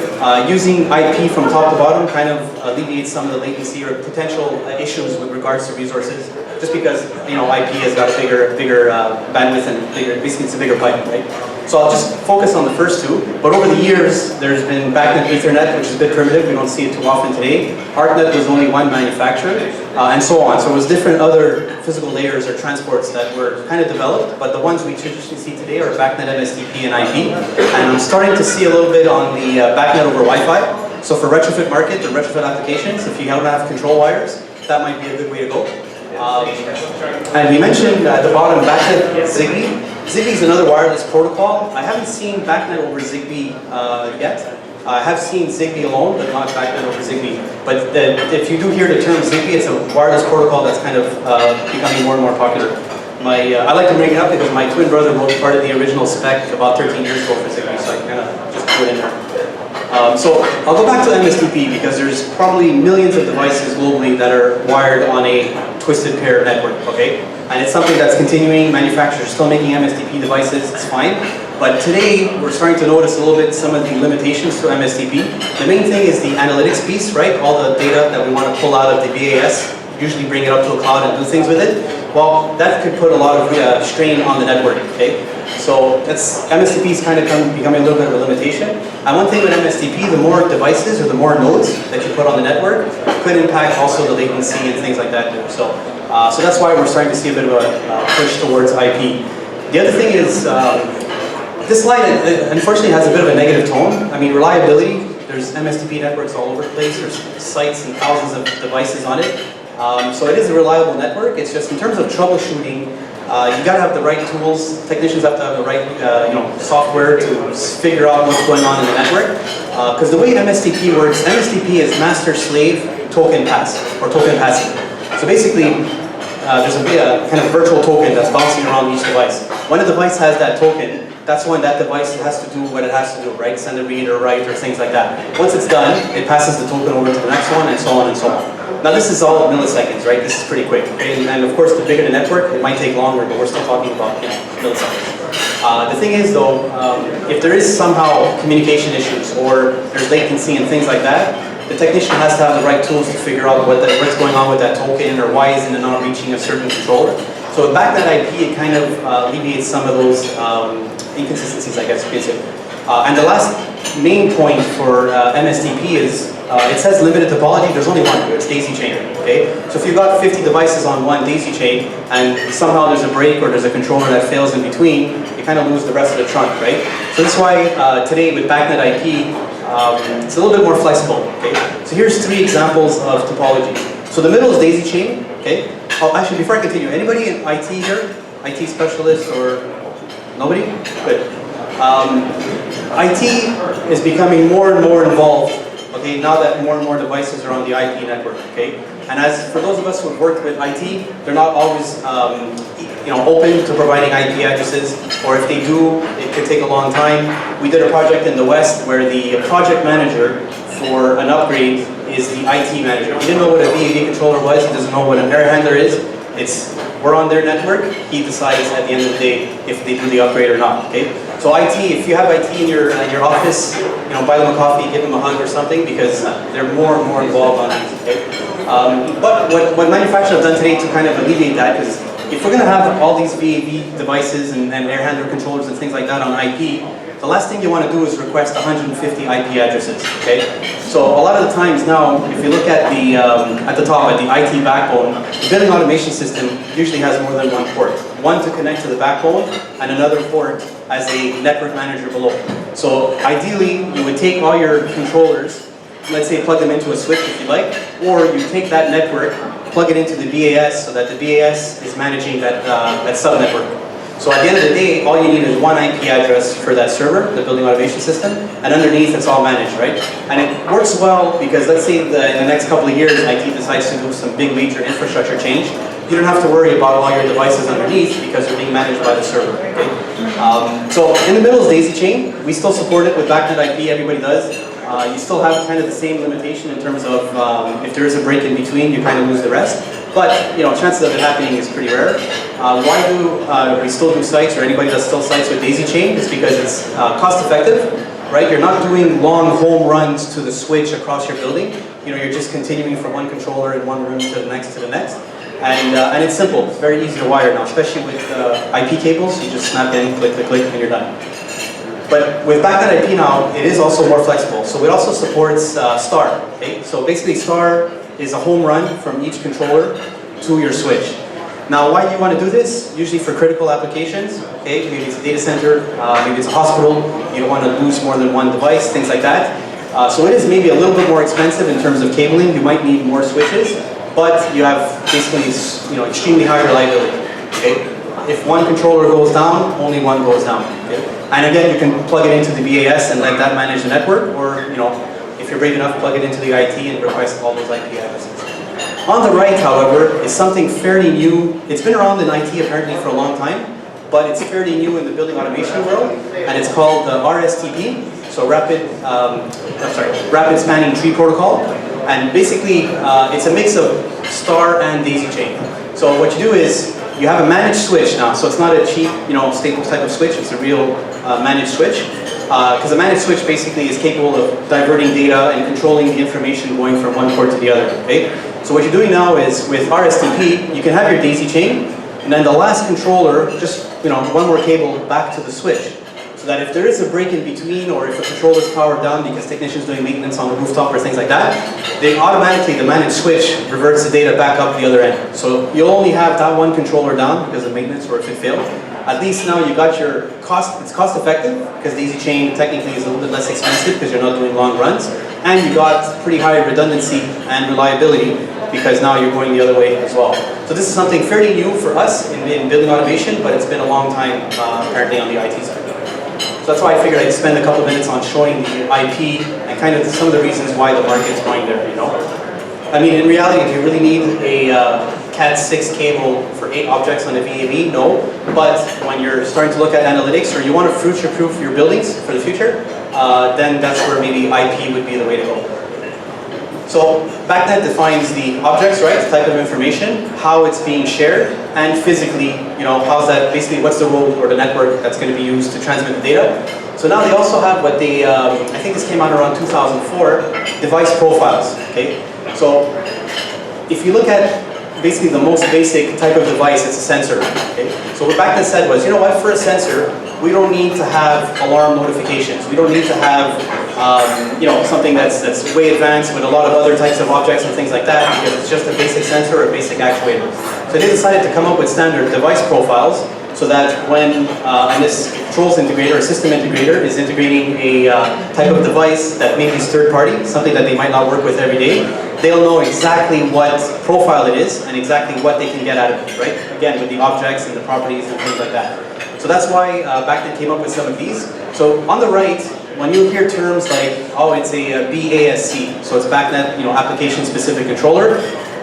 Using IP from top to bottom kind of alleviates some of the latency or potential issues with regards to resources. just because IP has got a bigger bandwidth and basically it's a bigger pipe, right? So I'll just focus on the first two. But over the years, there's been BACNet Ethernet, which is a bit primitive. We don't see it too often today. ARPANET was only one manufacturer, and so on. So it was different other physical layers or transports that were kind of developed, but the ones we traditionally see today are BACNet, MSTP, and IP. And I'm starting to see a little bit on the BACNet over Wi-Fi. So for retrofit market or retrofit applications, if you don't have control wires, that might be a good way to go. And we mentioned at the bottom BACNet Zigbee. Zigbee is another wireless protocol. I haven't seen BACNet over Zigbee yet. I have seen Zigbee alone, but not BACNet over Zigbee. But if you do hear the term Zigbee, it's a wireless protocol that's kind of becoming more and more popular. I like to bring it up because my twin brother wrote part of the original spec about 13 years ago for Zigbee, so I kind of just put it in there. So I'll go back to MSTP because there's probably millions of devices globally that are wired on a twisted pair network, okay? And it's something that's continuing. Manufacturers are still making MSTP devices, it's fine. But today, we're starting to notice a little bit some of the limitations to MSTP. The main thing is the analytics piece, right? All the data that we want to pull out of the BAS, usually bring it up to a cloud and do things with it. Well, that could put a lot of strain on the network, okay? So MSTP is kind of becoming a little bit of a limitation. And one thing with MSTP, the more devices or the more nodes that you put on the network could impact also the latency and things like that too. So that's why we're starting to see a bit of a push towards IP. The other thing is, this slide unfortunately has a bit of a negative tone. I mean, reliability, there's MSTP networks all over the place. There's sites and thousands of devices on it. So it is a reliable network. It's just in terms of troubleshooting, you got to have the right tools. Technicians have to have the right software to figure out what's going on in the network. Because the way MSTP works, MSTP is master-slave token pass, or token passing. So basically, there's a kind of virtual token that's bouncing around each device. When a device has that token, that's when that device has to do what it has to do, right? Send a read or write or things like that. Once it's done, it passes the token over to the next one and so on and so on. Now this is all milliseconds, right? This is pretty quick. Okay? And of course, the bigger the network, it might take longer, but we're still talking about milliseconds. The thing is though, if there is somehow communication issues or there's latency and things like that, the technician has to have the right tools to figure out what's going on with that token or why isn't it not reaching a certain controller. So with BACNet IP, it kind of alleviates some of those inconsistencies, I guess you could say. And the last main point for MSTP is, it says limited topology, there's only one, it's daisy chain, okay? So if you've got 50 devices on one daisy chain, and somehow there's a break or there's a controller that fails in between, you kind of lose the rest of the trunk, right? So that's why today with BACNet IP, it's a little bit more flexible, okay? So here's 3 examples of topology. So the middle is daisy chain, okay? Oh, actually, before I continue, anybody in IT here? IT specialist or nobody? Good. IT is becoming more and more involved, okay, now that more and more devices are on the IP network, okay? And as for those of us who have worked with IT, they're not always open to providing IP addresses, or if they do, it could take a long time. We did a project in the West where the project manager for an upgrade is the IT manager. He didn't know what a VAV controller was, he doesn't know what an air handler is. We're on their network, he decides at the end of the day if they do the upgrade or not, okay? So IT, if you have IT in your office, buy them a coffee, give them a hug or something, because they're more and more involved on it, okay? But what manufacturers have done today to kind of alleviate that, because if we're going to have all these VAV devices and air handler controllers and things like that on IP, the last thing you want to do is request 150 IP addresses, okay? So a lot of the times now, if you look at the top, at the IT backbone, the building automation system usually has more than one port. One to connect to the backbone, and another port as a network manager below. So ideally, you would take all your controllers, let's say plug them into a switch if you like, or you take that network, plug it into the BAS so that the BAS is managing that sub-network. So at the end of the day, all you need is one IP address for that server, the building automation system, and underneath it's all managed, right? And it works well because let's say in the next couple of years, IT decides to do some big major infrastructure change. You don't have to worry about all your devices underneath because they're being managed by the server, okay? So in the middle is daisy chain. We still support it with BACNet IP, everybody does. You still have kind of the same limitation in terms of if there is a break in between, you kind of lose the rest. But chances of it happening is pretty rare. Why do we still do sites, or anybody does still sites with daisy chain? It's because it's cost effective, right? You're not doing long home runs to the switch across your building. You're just continuing from one controller in one room to the next to the next. And it's simple, it's very easy to wire now, especially with IP cables. You just snap in, click, click, click, and you're done. But with BACNet IP now, it is also more flexible. So it also supports star. Okay? So basically star is a home run from each controller to your switch. Now why do you want to do this? Usually for critical applications. Okay? Maybe it's a data center, maybe it's a hospital, you don't want to lose more than one device, things like that. So it is maybe a little bit more expensive in terms of cabling. You might need more switches, but you have basically extremely high reliability. Okay? If one controller goes down, only one goes down. Okay? And again, you can plug it into the BAS and let that manage the network, or if you're brave enough, plug it into the IT and request all those IP addresses. On the right, however, is something fairly new. It's been around in IT apparently for a long time, but it's fairly new in the building automation world, and it's called RSTP, so Rapid Spanning Tree Protocol. And basically, it's a mix of star and daisy chain. So what you do is, you have a managed switch now, so it's not a cheap, Staples type of switch, it's a real managed switch. Because a managed switch basically is capable of diverting data and controlling the information going from one port to the other, okay? So what you're doing now is, with RSTP, you can have your daisy chain, and then the last controller, just one more cable back to the switch. So that if there is a break in between, or if a controller is powered down because technicians doing maintenance on the rooftop or things like that, then automatically the managed switch reverts the data back up the other end. So you'll only have that one controller down because of maintenance or if it failed. At least now you got your cost, it's cost effective because daisy chain technically is a little bit less expensive because you're not doing long runs. And you got pretty high redundancy and reliability because now you're going the other way as well. So this is something fairly new for us in building automation, but it's been a long time apparently on the IT side. So that's why I figured I'd spend a couple of minutes on showing the IP and kind of some of the reasons why the market's going there, I mean, in reality, do you really need a Cat6 cable for 8 objects on a VAV? No. But when you're starting to look at analytics, or you want to future-proof your buildings for the future, then that's where maybe IP would be the way to go. So BACNet defines the objects, right? The type of information, how it's being shared, and physically, how's that, basically what's the road or the network that's going to be used to transmit the data. So now they also have what they, I think this came out around 2004, device profiles, okay? So if you look at basically the most basic type of device, it's a sensor, okay? So what BACNet said was, for a sensor, we don't need to have alarm notifications. We don't need to have, something that's way advanced with a lot of other types of objects and things like that, because it's just a basic sensor or a basic actuator. So they decided to come up with standard device profiles so that when this controls integrator or system integrator is integrating a type of device that maybe is third party, something that they might not work with every day, they'll know exactly what profile it is and exactly what they can get out of it, right? Again, with the objects and the properties and things like that. So that's why BACNet came up with some of these. So on the right, when you hear terms like, it's a BASC, so it's BACNet, application specific controller.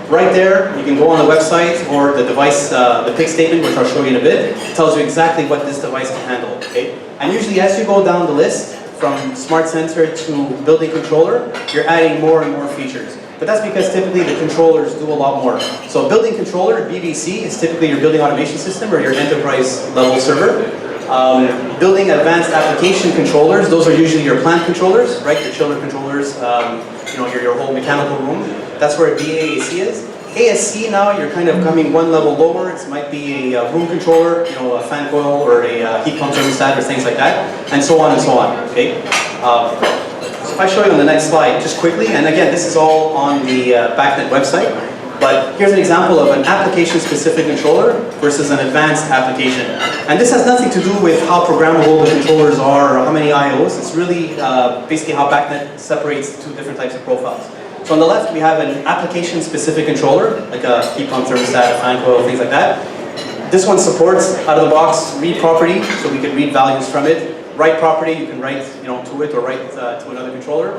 Right there, you can go on the website or the device, the PIC statement, which I'll show you in a bit, tells you exactly what this device can handle, okay? And usually as you go down the list, from smart sensor to building controller, you're adding more and more features. But that's because typically the controllers do a lot more. So building controller, BBC, is typically your building automation system or your enterprise level server. Building advanced application controllers, those are usually your plant controllers, right? Your chiller controllers, your whole mechanical room. That's where BAAC is. ASC now, you're kind of coming one level lower. It might be a room controller, a fan coil or a heat pump thermostat or things like that, and so on, okay? So if I show you on the next slide, just quickly, and again, this is all on the BACNet website, but here's an example of an application-specific controller versus an advanced application. And this has nothing to do with how programmable the controllers are or how many IOs. It's really basically how BACNet separates the two different types of profiles. So on the left, we have an application-specific controller, like a heat pump thermostat, a fan coil, things like that. This one supports, out of the box, read property, so we can read values from it. Write property, you can write to it or write to another controller.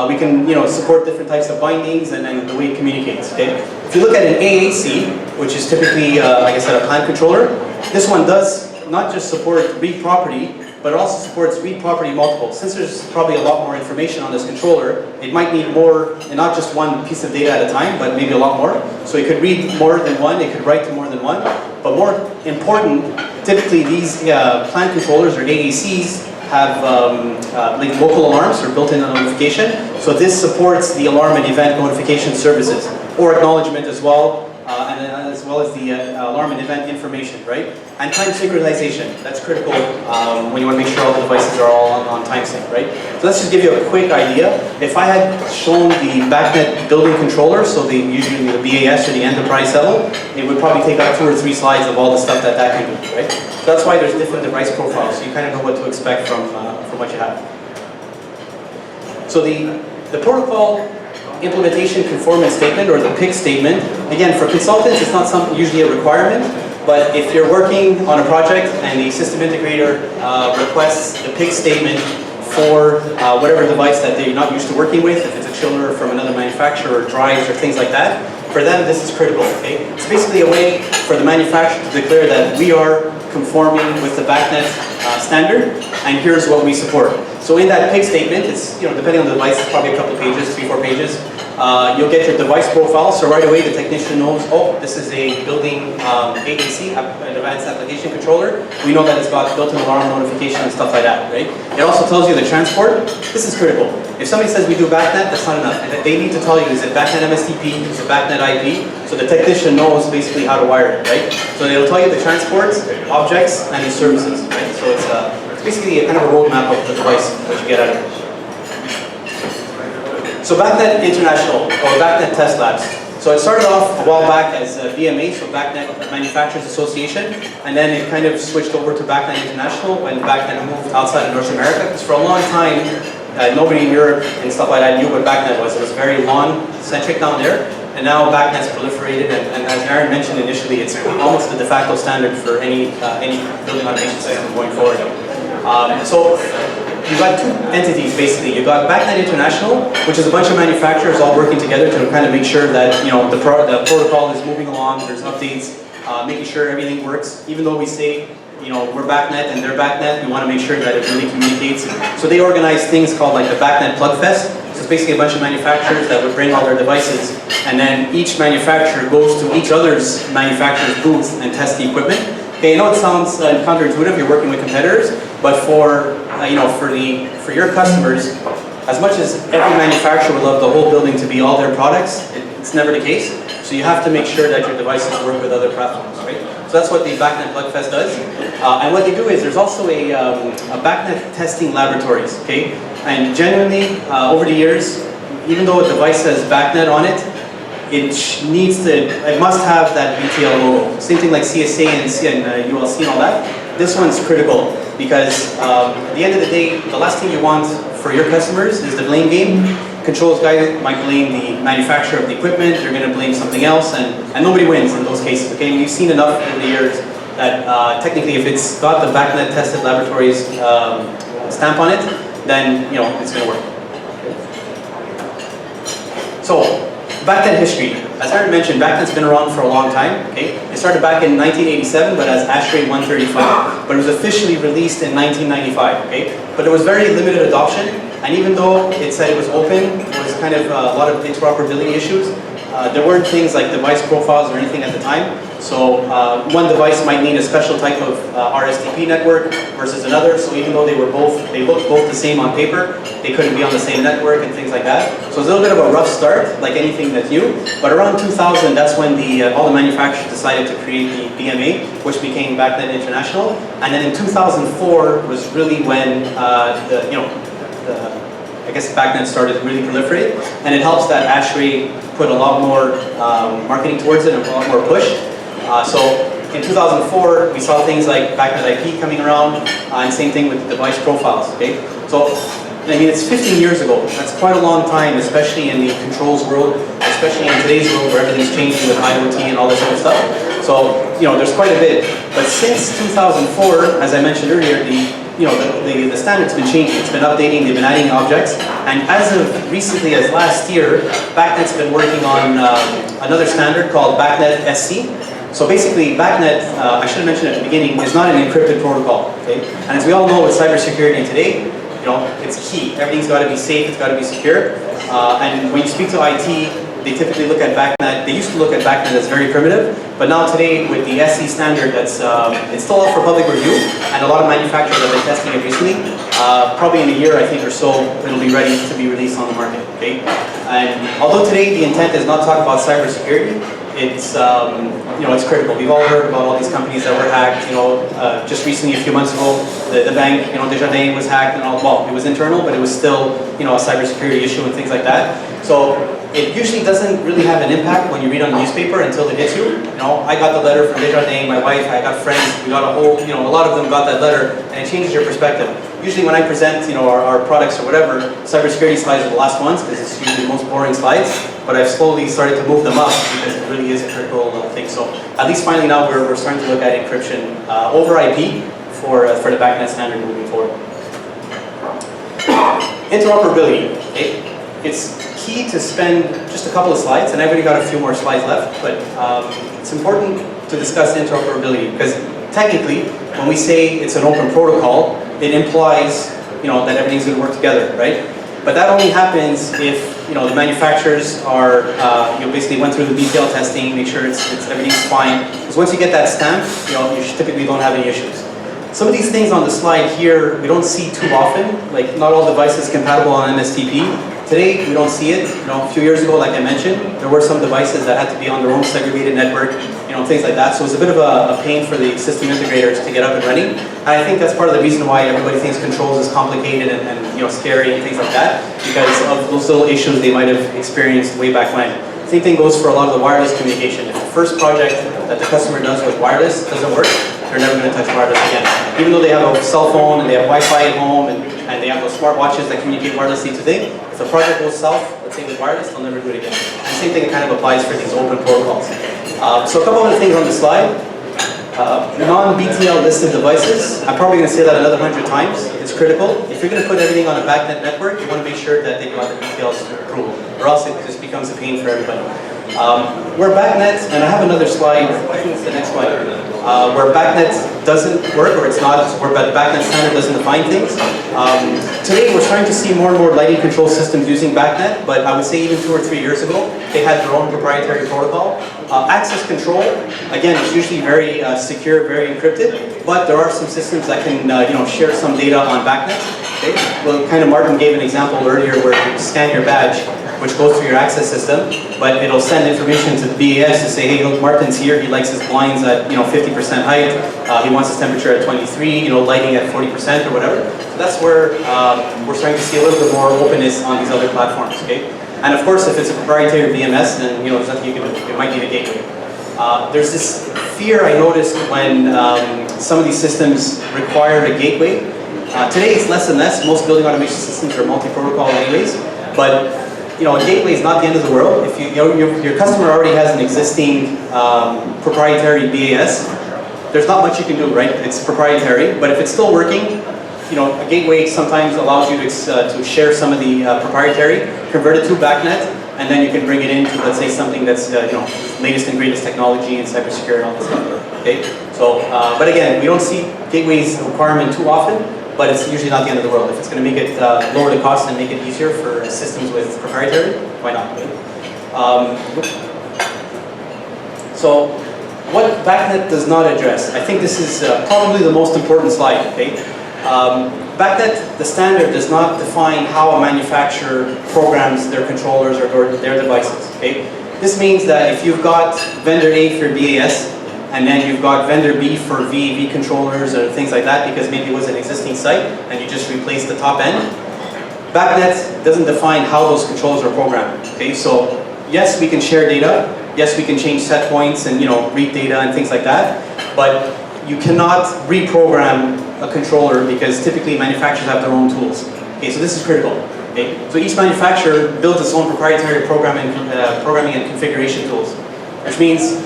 We can support different types of bindings and the way it communicates, okay? If you look at an AAC, which is typically, like I said, a plant controller, this one does not just support read property, but it also supports read property multiple. Since there's probably a lot more information on this controller, it might need more, and not just one piece of data at a time, but maybe a lot more. So it could read more than one, it could write to more than one. But more important, typically these plant controllers or AACs have like local alarms or built-in notification. So this supports the alarm and event notification services, or acknowledgement as well, and as well well as the alarm and event information, right? And time synchronization, that's critical when you want to make sure all the devices are all on time sync, right? So let's just give you a quick idea. If I had shown the BACNet building controller, so usually the BAS or the enterprise level, it would probably take up 2 or 3 slides of all the stuff that can do, right? So that's why there's different device profiles, so you kind of know what to expect from what you have. So the protocol implementation conformance statement, or the PIC statement, again, for consultants, it's not something usually a requirement, but if you're working on a project and the system integrator requests the PIC statement for whatever device that they're not used to working with, if it's a chiller from another manufacturer, or drives, or things like that, for them this is critical, okay? It's basically a way for the manufacturer to declare that we are conforming with the BACNet standard, and here's what we support. So in that PIC statement, it's, depending on the device, it's probably a couple pages, 3-4 pages. You'll get your device profile, so right away the technician knows, oh, this is a building AAC, an advanced application controller. We know that it's got built-in alarm notification and stuff like that, right? It also tells you the transport. This is critical. If somebody says we do BACNet, that's not enough. They need to tell you, is it BACNet MSTP, is it BACNet IP? So the technician knows basically how to wire it, right? So they'll tell you the transports, objects, and the services, right? So it's basically a kind of a roadmap of the device, what you get out of it. So BACNet International, or BACNet Test Labs. So it started off a while back as BMA, so BACNet Manufacturers Association, and then it kind of switched over to BACNet International when BACNet moved outside of North America, because for a long time, nobody in Europe and stuff like that knew what BACNet was. It was very LAN-centric down there, and now BACNet's proliferated, and as Aaron mentioned initially, it's almost the de facto standard for any building automation system going forward. So you've got 2 entities basically. You've got BACNet International, which is a bunch of manufacturers all working together to kind of make sure that the protocol is moving along, there's updates, making sure everything works. Even though we say we're BACNet and they're BACNet, we want to make sure that it really communicates. So they organize things called like the BACNet Plug Fest. So it's basically a bunch of manufacturers that would bring all their devices, and then each manufacturer goes to each other's manufacturer's booth and test the equipment. Okay, I know it sounds counterintuitive, you're working with competitors, but for for your customers, as much as every manufacturer would love the whole building to be all their products, it's never the case. So you have to make sure that your devices work with other platforms, right? So that's what the BACNet Plug Fest does. And what they do is there's also a BACNet testing laboratories, okay? And genuinely, over the years, even though a device says BACNet on it, it must have that BTL logo. Same thing like CSA and ULC and all that. This one's critical because at the end of the day, the last thing you want for your customers is the blame game. Controls guy might blame the manufacturer of the equipment, they're going to blame something else, and nobody wins in those cases, okay? We've seen enough over the years that technically if it's got the BACNet tested laboratories stamp on it, then it's going to work. So, BACNet history. As Aaron mentioned, BACNet's been around for a long time, okay? It started back in 1987, but as ASHRAE 135, but it was officially released in 1995, okay? But there was very limited adoption, and even though it said it was open, there was kind of a lot of interoperability issues. There weren't things like device profiles or anything at the time, so one device might need a special type of RSTP network versus another, so even though they looked both the same on paper, they couldn't be on the same network and things like that. So it's a little bit of a rough start, like anything that's new, but around 2000, that's when all the manufacturers decided to create the BMA, which became BACNet International, and then in 2004 was really when I guess BACNet started to really proliferate, and it helps that ASHRAE put a lot more marketing towards it and a lot more push. So in 2004, we saw things like BACNet IP coming around, and same thing with the device profiles, okay? So, I mean, it's 15 years ago. That's quite a long time, especially in the controls world, especially in today's world where everything's changing with IoT and all this sort of stuff. So, there's quite a bit. But since 2004, as I mentioned earlier, the standard's been changing. It's been updating, they've been adding objects. And as of recently as last year, BACNet's been working on another standard called BACNet SC. So basically, BACNet, I should have mentioned at the beginning, is not an encrypted protocol, okay? And as we all know with cybersecurity today, it's key. Everything's got to be safe, it's got to be secure. And when you speak to IT, they typically look at BACNet, they used to look at BACNet as very primitive, but now today with the SC standard it's still up for public review, and a lot of manufacturers have been testing it recently. Probably in a year, I think, or so, it'll be ready to be released on the market, okay? And although today the intent is not to talk about cybersecurity, it's it's critical. We've all heard about all these companies that were hacked. Just recently, a few months ago, the bank, Desjardins was hacked and all. Well, it was internal, but it was still a cybersecurity issue and things like that. So it usually doesn't really have an impact when you read on the newspaper until it hits you. I got the letter from Desjardins, my wife, I got friends, we got a lot of them got that letter, and it changes your perspective. Usually when I present, our products or whatever, cybersecurity slides are the last ones because it's usually the most boring slides, but I've slowly started to move them up because it really is a critical thing. So at least finally now we're starting to look at encryption over IP for the BACNet standard moving forward. Interoperability. It's key to spend just a couple of slides, and I've already got a few more slides left, but it's important to discuss interoperability because technically, when we say it's an open protocol, it implies that everything's going to work together, right? But that only happens if the manufacturers are basically went through the detailed testing, make sure everything's fine. Because once you get that stamp, you typically don't have any issues. Some of these things on the slide here we don't see too often. Like not all devices compatible on MSTP. Today we don't see it. A few years ago, like I mentioned, there were some devices that had to be on their own segregated network, things like that. So it's a bit of a pain for the system integrators to get up and running. And I think that's part of the reason why everybody thinks controls is complicated and scary and things like that, because of those little issues they might have experienced way back when. Same thing goes for a lot of the wireless communication. If the first project that the customer does with wireless doesn't work, they're never going to touch wireless again. Even though they have a cell phone and they have Wi-Fi at home and they have those smart watches that communicate wirelessly today, if the project goes south, let's say with wireless, they'll never do it again. And the same thing kind of applies for these open protocols. So a couple other things on the slide. Non-BTL listed devices, I'm probably going to say that another 100 times. It's critical. If you're going to put everything on a BACNet network, you want to make sure that they've got the BTLs approval, or else it just becomes a pain for everybody. Where BACNet, and I have another slide, I think it's the next slide, where BACNet doesn't work, or it's not, where the BACNet standard doesn't define things. Today we're starting to see more and more lighting control systems using BACNet, but I would say even 2 or 3 years ago, they had their own proprietary protocol. Access control, again, it's usually very secure, very encrypted, but there are some systems that can share some data on BACNet. Okay? Well, kind of Martin gave an example earlier where you scan your badge, which goes through your access system, but it'll send information to the BAS to say, hey, look, Martin's here, he likes his blinds at 50% height, he wants his temperature at 23, lighting at 40% or whatever. So that's where we're starting to see a little bit more openness on these other platforms, okay? And of course, if it's a proprietary BMS, then there's nothing you can do. It might need a gateway. There's this fear I noticed when some of these systems require a gateway. Today it's less and less. Most building automation systems are multi-protocol anyways, but a gateway is not the end of the world. If your customer already has an existing proprietary BAS, there's not much you can do, right? It's proprietary, but if it's still working, a gateway sometimes allows you to share some of the proprietary, convert it to BACNet, and then you can bring it into, let's say, something that's latest and greatest technology and cybersecurity and all this stuff. Okay, so but again, we don't see gateways requirement too often, but it's usually not the end of the world. If it's going to make it lower the cost and make it easier for systems with proprietary, why not? So what BACNet does not address, I think this is probably the most important slide. Okay. BACNet, the standard, does not define how a manufacturer programs their controllers or their devices. Okay? This means that if you've got vendor A for BAS, and then you've got vendor B for VAV controllers or things like that, because maybe it was an existing site, and you just replaced the top end, BACNet doesn't define how those controllers are programmed. Okay? So yes, we can share data, yes, we can change set points and read data and things like that, but you cannot reprogram a controller because typically manufacturers have their own tools. Okay, so this is critical. Okay, so each manufacturer builds its own proprietary programming and configuration tools, which means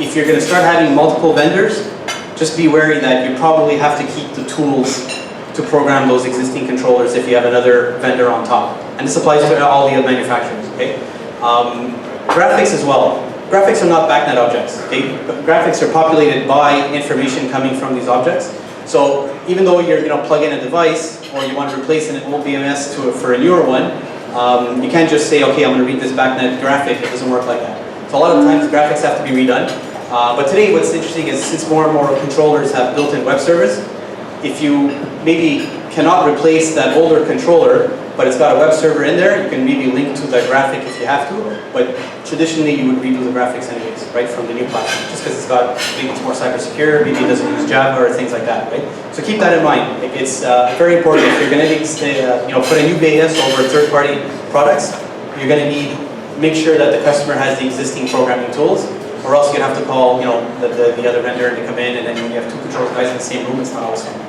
if you're going to start having multiple vendors, just be wary that you probably have to keep the tools to program those existing controllers if you have another vendor on top. And this applies to all the other manufacturers. Okay, graphics as well. Graphics are not BACNet objects. Okay, graphics are populated by information coming from these objects. So even though you're plug in a device or you want to replace an old BMS for a newer one, you can't just say, okay, I'm going to read this BACNet graphic. It doesn't work like that. So a lot of times graphics have to be redone. But today what's interesting is since more and more controllers have built-in web servers, if you maybe cannot replace that older controller, but it's got a web server in there. You can maybe link to the graphic if you have to, but traditionally you would redo the graphics anyways, right, from the new platform, just because maybe it's more cyber secure, maybe it doesn't use Java or things like that, right? So keep that in mind. It's very important if you're going to put a new BAS over third-party products. You're going to make sure that the customer has the existing programming tools, or else you're going to have to call the other vendor to come in, and then when you have two control guys in the same room, it's not always fun.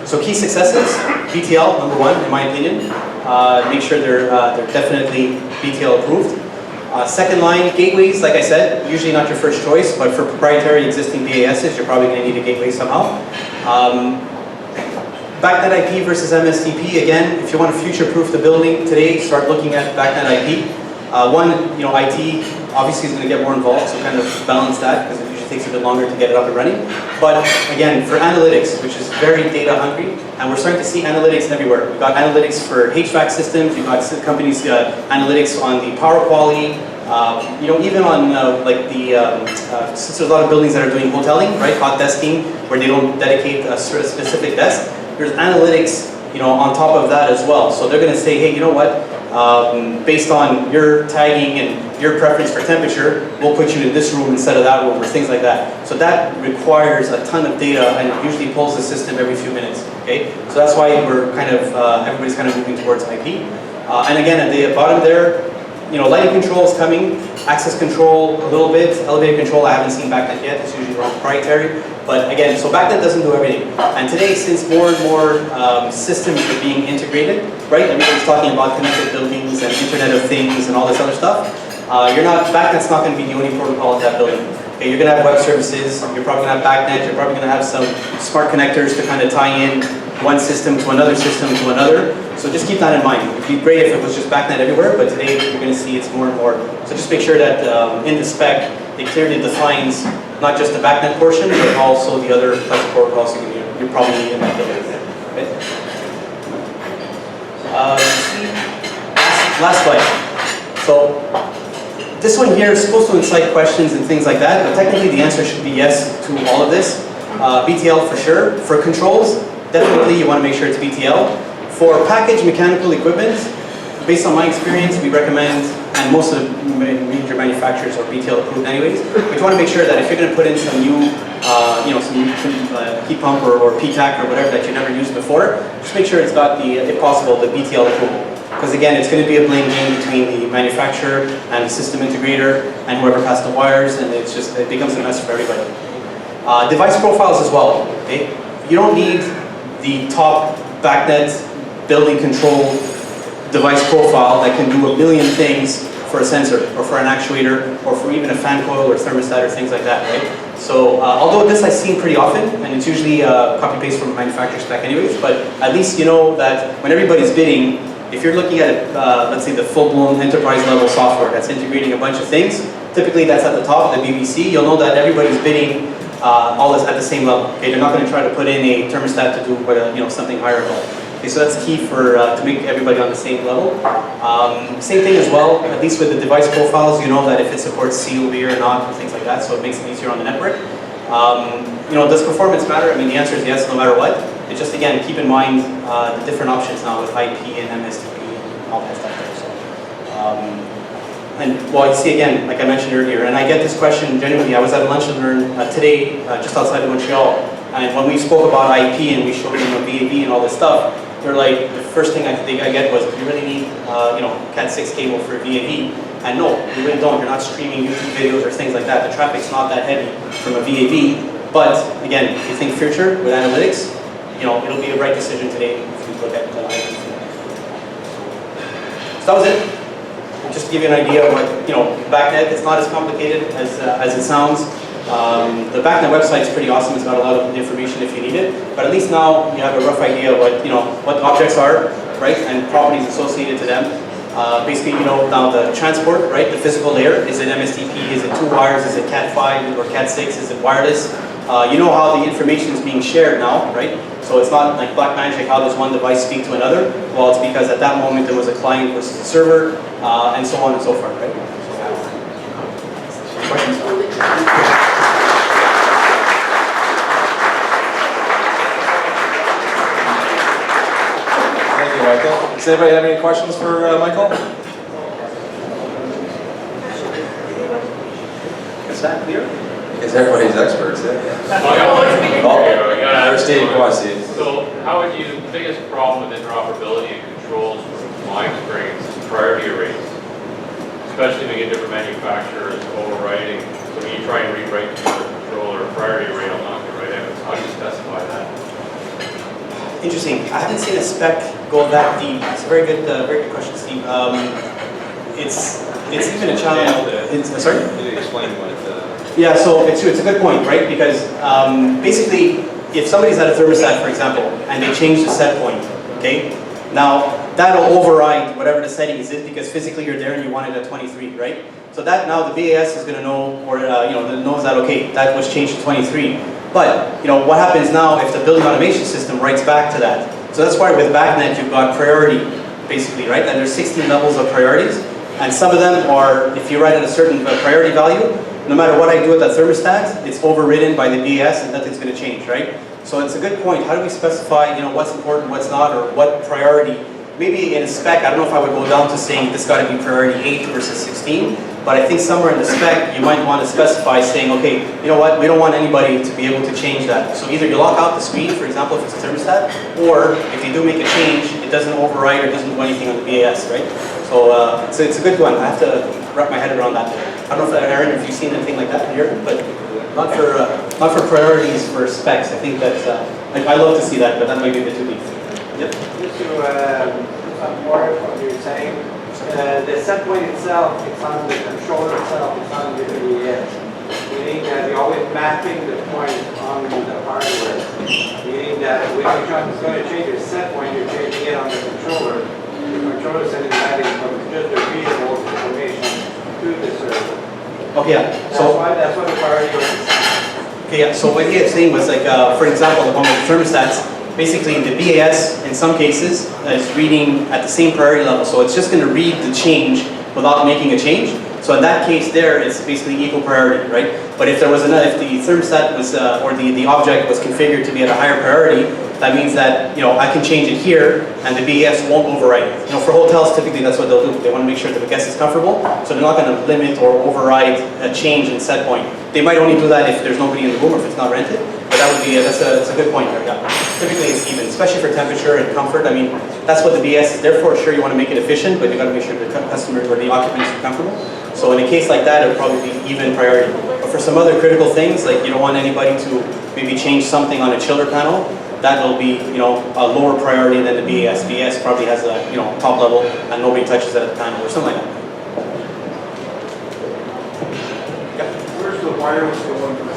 So key successes, BTL, number one, in my opinion. Make sure they're definitely BTL approved. Second line, gateways, like I said, usually not your first choice, but for proprietary existing BASs, you're probably going to need a gateway somehow. BACNet IP versus MSTP, again, if you want to future-proof the building today, start looking at BACNet IP. IT obviously is going to get more involved, so kind of balance that, because it usually takes a bit longer to get it up and running. But again, for analytics, which is very data hungry, and we're starting to see analytics everywhere. We've got analytics for HVAC systems, you've got companies analytics on the power quality, even on since there's a lot of buildings that are doing hoteling, right, hot desking, where they don't dedicate a specific desk, there's analytics, on top of that as well. So they're going to say, hey, you know what? Based on your tagging and your preference for temperature, we'll put you in this room instead of that room, or things like that. So that requires a ton of data, and it usually pulls the system every few minutes. Okay, so that's why we're everybody's kind of moving towards IP. And again, at the bottom there, lighting control is coming, access control a little bit, elevator control I haven't seen BACNet yet. It's usually around proprietary. But again, so BACNet doesn't do everything. And today, since more and more systems are being integrated, right? Everybody's talking about connected buildings and Internet of Things and all this other stuff. BACNet's not going to be the only protocol in that building. Okay, you're going to have web services. You're probably going to have BACNet. You're probably going to have some smart connectors to kind of tie in one system to another system to another. So just keep that in mind. It'd be great if it was just BACNet everywhere, but today you're going to see it's more and more. So just make sure that in the spec, it clearly defines not just the BACNet portion, but also the other types of protocols you're probably need in that building. Okay? Last slide. So this one here is supposed to incite questions and things like that, but technically the answer should be yes to all of this. BTL for sure. For controls, definitely you want to make sure it's BTL. For packaged mechanical equipment, based on my experience, we recommend, and most of the major manufacturers are BTL approved anyways, but you want to make sure that if you're going to put in some new, heat pump or PTAC or whatever that you never used before, just make sure it's got the, if possible, the BTL approval. Because again, it's going to be a blame game between the manufacturer and the system integrator and whoever passed the wires, and it becomes a mess for everybody. Device profiles as well. Okay? You don't need the top BACNet building control device profile that can do a million things for a sensor or for an actuator or for even a fan coil or thermostat or things like that, right? So although this I've seen pretty often, and it's usually copy paste from a manufacturer spec anyways, but at least you know that when everybody's bidding, if you're looking at, let's say, the full-blown enterprise-level software that's integrating a bunch of things, typically that's at the top, the BBC, you'll know that everybody's bidding all this at the same level. Okay, they're not going to try to put in a thermostat to do something higher level. Okay, so that's key for to make everybody on the same level. Same thing as well, at least with the device profiles, you know that if it supports COV or not, and things like that, so it makes it easier on the network. Does performance matter? I mean, the answer is yes, no matter what. It's just, again, keep in mind the different options now with IP and MSTP and all that stuff there. So, you see again, like I mentioned earlier, and I get this question genuinely. I was at a lunch and learn today, just outside of Montreal, and when we spoke about IP and we showed them a VAV and all this stuff, they're like, the first thing I get was, do you really need, Cat6 cable for VAV? And no, you really don't. You're not streaming YouTube videos or things like that. The traffic's not that heavy from a VAV. But again, if you think future with analytics, it'll be a right decision today if you look at IP. So that was it. Just to give you an idea of what, BACNet, it's not as complicated as it sounds. The BACNet website is pretty awesome. It's got a lot of information if you need it. But at least now you have a rough idea of what objects are, right, and properties associated to them. Basically, now the transport, right, the physical layer. Is it MSTP? Is it 2 wires? Is it Cat5 or Cat6? Is it wireless? You know how the information is being shared now, right? So it's not like black magic, how does one device speak to another? Well, it's because at that moment there was a client versus a server, and so on and so forth, right? Questions? Does anybody have any questions for Michael? Is that clear? Because everybody's experts, yeah. Steve, go on, Steve. So how would you, the biggest problem with interoperability and controls from my experience is priority arrays. Especially when you get different manufacturers overriding. So when you try and rewrite the controller, priority array will not get right out. So how do you specify that? Interesting. I haven't seen a spec go that deep. It's a very good question, Steve. It's even a challenge. Sorry? Can you explain what Yeah, so it's a good point, right? Because basically, if somebody's at a thermostat, for example, and they change the set point, okay? Now, that'll override whatever the setting is because physically you're there and you want it at 23, right? So that now the BAS is going to know, or knows that, okay, that was changed to 23. But, what happens now if the building automation system writes back to that? So that's why with BACNet you've got priority, basically, right? And there's 16 levels of priorities. And some of them are, if you write at a certain priority value, no matter what I do at that thermostat, it's overridden by the BAS and nothing's going to change, right? So it's a good point. How do we specify, what's important, what's not, or what priority? Maybe in a spec, I don't know if I would go down to saying this got to be priority 8 versus 16, but I think somewhere in the spec, you might want to specify saying, okay, you know what, we don't want anybody to be able to change that. So either you lock out the speed, for example, if it's a thermostat, or if you do make a change, it doesn't override or doesn't do anything on the BAS, right? So it's a good one. I have to wrap my head around that. I don't know if Aaron, if you've seen anything like that here, but not for priorities for specs. I think that I love to see that, but that might be a bit too deep. Yep. Just to some more of what you're saying, the set point itself, it's on the controller itself, it's on the BAS. Meaning that you're always mapping the point on the hardware. Meaning that when you're going to change your set point, you're changing it on the controller. The controller is sending that from just the readable information to the server. Okay, yeah. That's what the priority is. Okay, yeah. So what he was saying was like, for example, the one with the thermostats. Basically, the BAS, in some cases, is reading at the same priority level. So it's just going to read the change without making a change. So in that case there, it's basically equal priority, right? But if there was if the thermostat was, or the object was configured to be at a higher priority, that means that, I can change it here and the BAS won't override it. For hotels, typically that's what they'll do. They want to make sure that the guest is comfortable, so they're not going to limit or override a change in set point. They might only do that if there's nobody in the room or if it's not rented, but that would be, that's a good point there, yeah. Typically it's even, especially for temperature and comfort. I mean, that's what the BAS is there for. Sure, you want to make it efficient, but you got to make sure the customers or the occupants are comfortable. So in a case like that, it would probably be even priority. But for some other critical things, like you don't want anybody to maybe change something on a chiller panel, that will be, a lower priority than the BAS. BAS probably has a, top level and nobody touches it at the panel or something like that. Yeah. Where's the wireless going for this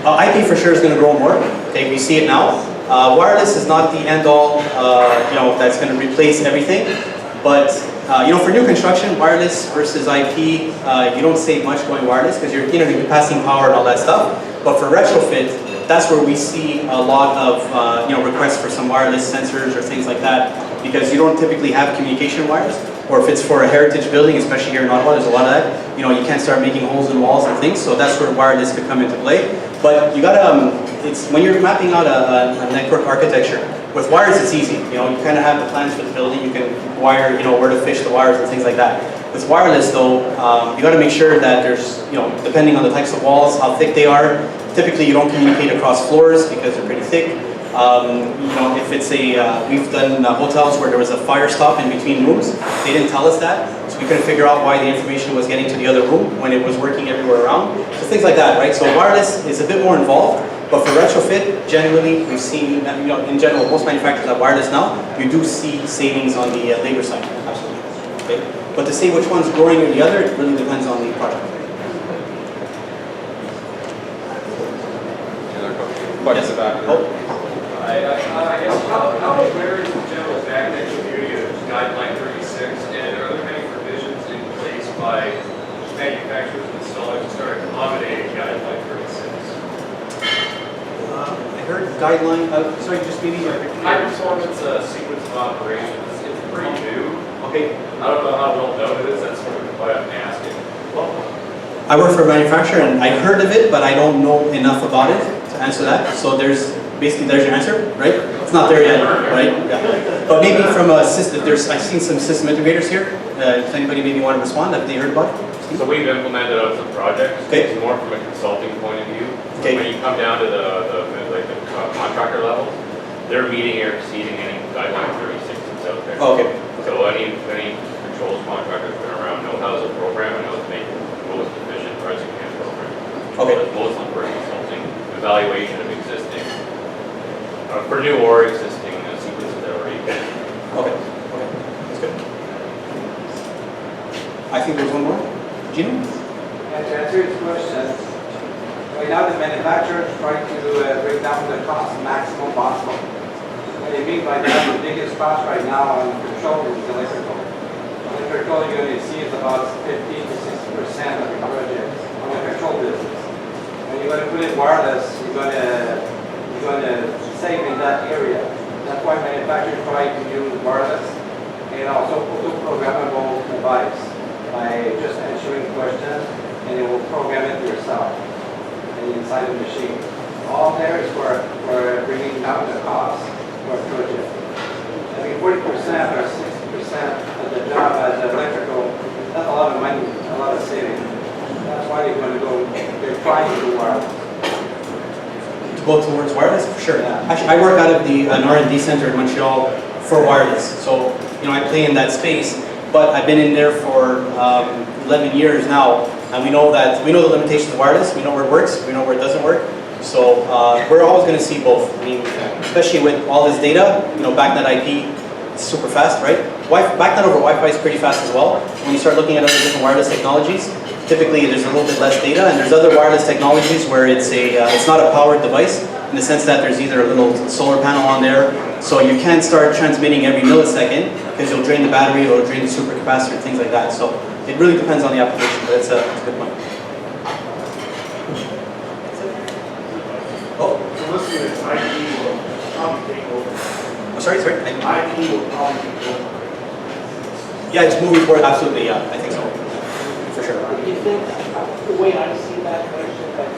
IP for sure is going to grow more. Okay, we see it now. Wireless is not the end all, that's going to replace everything. But for new construction, wireless versus IP, you don't save much going wireless because you're passing power and all that stuff. But for retrofit, that's where we see a lot of requests for some wireless sensors or things like that, because you don't typically have communication wires. Or if it's for a heritage building, especially here in Ottawa, there's a lot of that. You can't start making holes in walls and things, so that's where wireless could come into play. But you gotta, it's when you're mapping out a network architecture, with wires it's easy. You kind of have the plans for the building, you can wire, where to fish the wires and things like that. With wireless though, you gotta make sure that there's, depending on the types of walls, how thick they are. Typically you don't communicate across floors because they're pretty thick. If it's we've done hotels where there was a fire stop in between rooms, they didn't tell us that, so we couldn't figure out why the information was getting to the other room when it was working everywhere around. So things like that, right? So wireless is a bit more involved, but for retrofit, generally we've seen, in general, most manufacturers have wireless now. You do see savings on the labor side, absolutely. Okay? But to say which one's growing or the other, it really depends on the project. Yes. I guess how aware is the general BACNet community of Guideline 36, and are there any provisions in place by manufacturers and installers to start accommodating Guideline 36? I heard guideline, sorry, just maybe. High performance sequence of operations, it's pretty new. Okay. I don't know how well known it is, that's sort of why I'm asking. I work for a manufacturer and I heard of it, but I don't know enough about it to answer that. So there's basically there's your answer, right? It's not there yet, right? Yeah. But maybe from a system, I've seen some system integrators here. If anybody maybe want to respond, have they heard about it? So we've implemented on some projects. Okay. It's more from a consulting point of view. Okay. When you come down to the contractor level, they're meeting or exceeding any guideline 36 that's out there. Oh, okay. So any controls contractor that's been around know how to program and how to make the most efficient project can program. Okay. So it's mostly for consulting, evaluation of existing, for new or existing sequences that already been. Okay. Okay. That's good. I think there's one more. Gino? And to answer your question, right now the manufacturers try to bring down the cost maximum possible. What I mean by that, the biggest cost right now on control is electrical. Electrical, you're going to see is about 50 to 60% of your project on the control business. When you're going to put it wireless, you're going to save in that area. That's why manufacturers try to use wireless and also auto-programmable device by just answering questions, and it will program it yourself and inside the machine. All there is for bringing down the cost for a project. I mean, 40% or 60% of the job as electrical, that's a lot of money, a lot of saving. That's why they're trying to do wireless. To go towards wireless, for sure. Yeah. Actually, I work out of an R&D center in Montreal for wireless. So, I play in that space. But I've been in there for 11 years now, and we know the limitations of wireless. We know where it works. We know where it doesn't work. So we're always going to see both. I mean, especially with all this data, BACNet IP, it's super fast, right? BACNet over Wi-Fi is pretty fast as well. When you start looking at other different wireless technologies, typically there's a little bit less data, and there's other wireless technologies where it's not a powered device in the sense that there's either a little solar panel on there, so you can't start transmitting every millisecond because you'll drain the battery or drain the supercapacitor, things like that. So it really depends on the application, but it's a good point. Oh, So listen, it's IP will probably take over. oh, sorry. IP will probably take over. Yeah, it's moving forward. Absolutely, yeah, I think so, for sure. You think, the way I see that question, that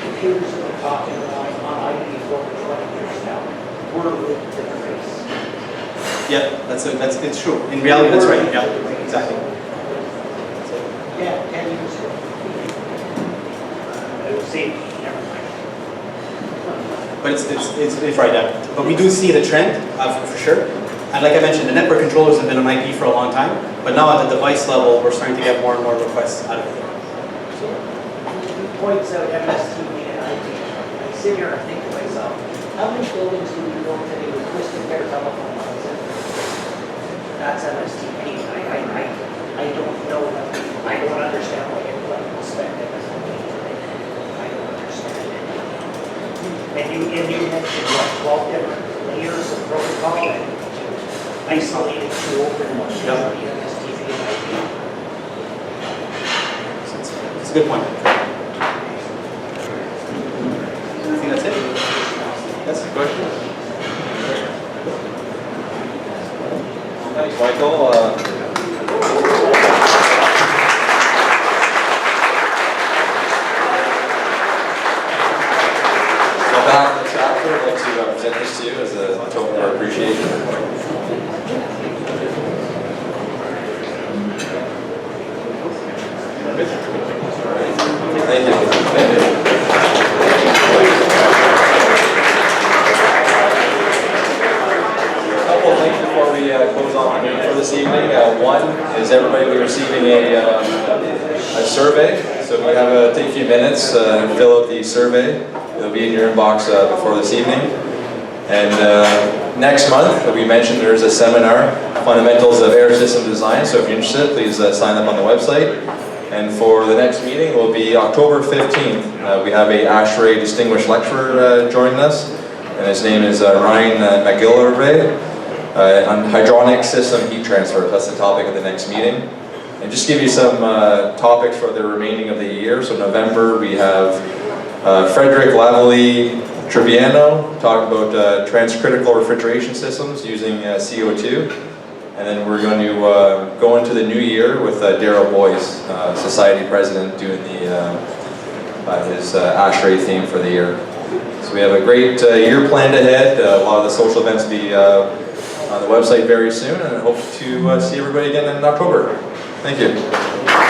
computers have been talking about on IP for over 20 years now, we're with the race. Yeah, it's true. In reality, that's right. Yeah, exactly. Yeah, 10 years ago. I would say, never mind. But it's right, yeah. But we do see the trend, for sure. And like I mentioned, the network controllers have been on IP for a long time, but now at the device level, we're starting to get more and more requests out of it. So, he points out MSTP and IP. I sit here and I think to myself, how many buildings do we build today with twisted pair telephone lines in? That's MSTP. I don't know that. I don't understand why anyone will spend MSTP. I don't understand it. And you mentioned what, 12 different layers of protocol and isolated to open one. MSTP and IP. It's a good point. I think that's it. That's the question. Thanks, Michael. On behalf of the chapter, I'd like to present this to you as a token of our appreciation. Thank you. A couple of things before we close off the meeting for this evening. One is everybody will be receiving a survey. So if you have take a few minutes and fill out the survey. It'll be in your inbox before this evening. And next month, we mentioned there's a seminar, Fundamentals of Air System Design. So if you're interested, please sign up on the website. And for the next meeting, it will be October 15th. We have a ASHRAE distinguished lecturer joining us, and his name is Ryan McGillivray on hydronic system heat transfer. That's the topic of the next meeting. And just give you some topics for the remaining of the year. So November, we have Frederick Lavalley Triviano talking about transcritical refrigeration systems using CO2. And then we're going to go into the new year with Daryl Boyce, Society President, doing his ASHRAE theme for the year. So we have a great year planned ahead. A lot of the social events will be on the website very soon, and I hope to see everybody again in October. Thank you.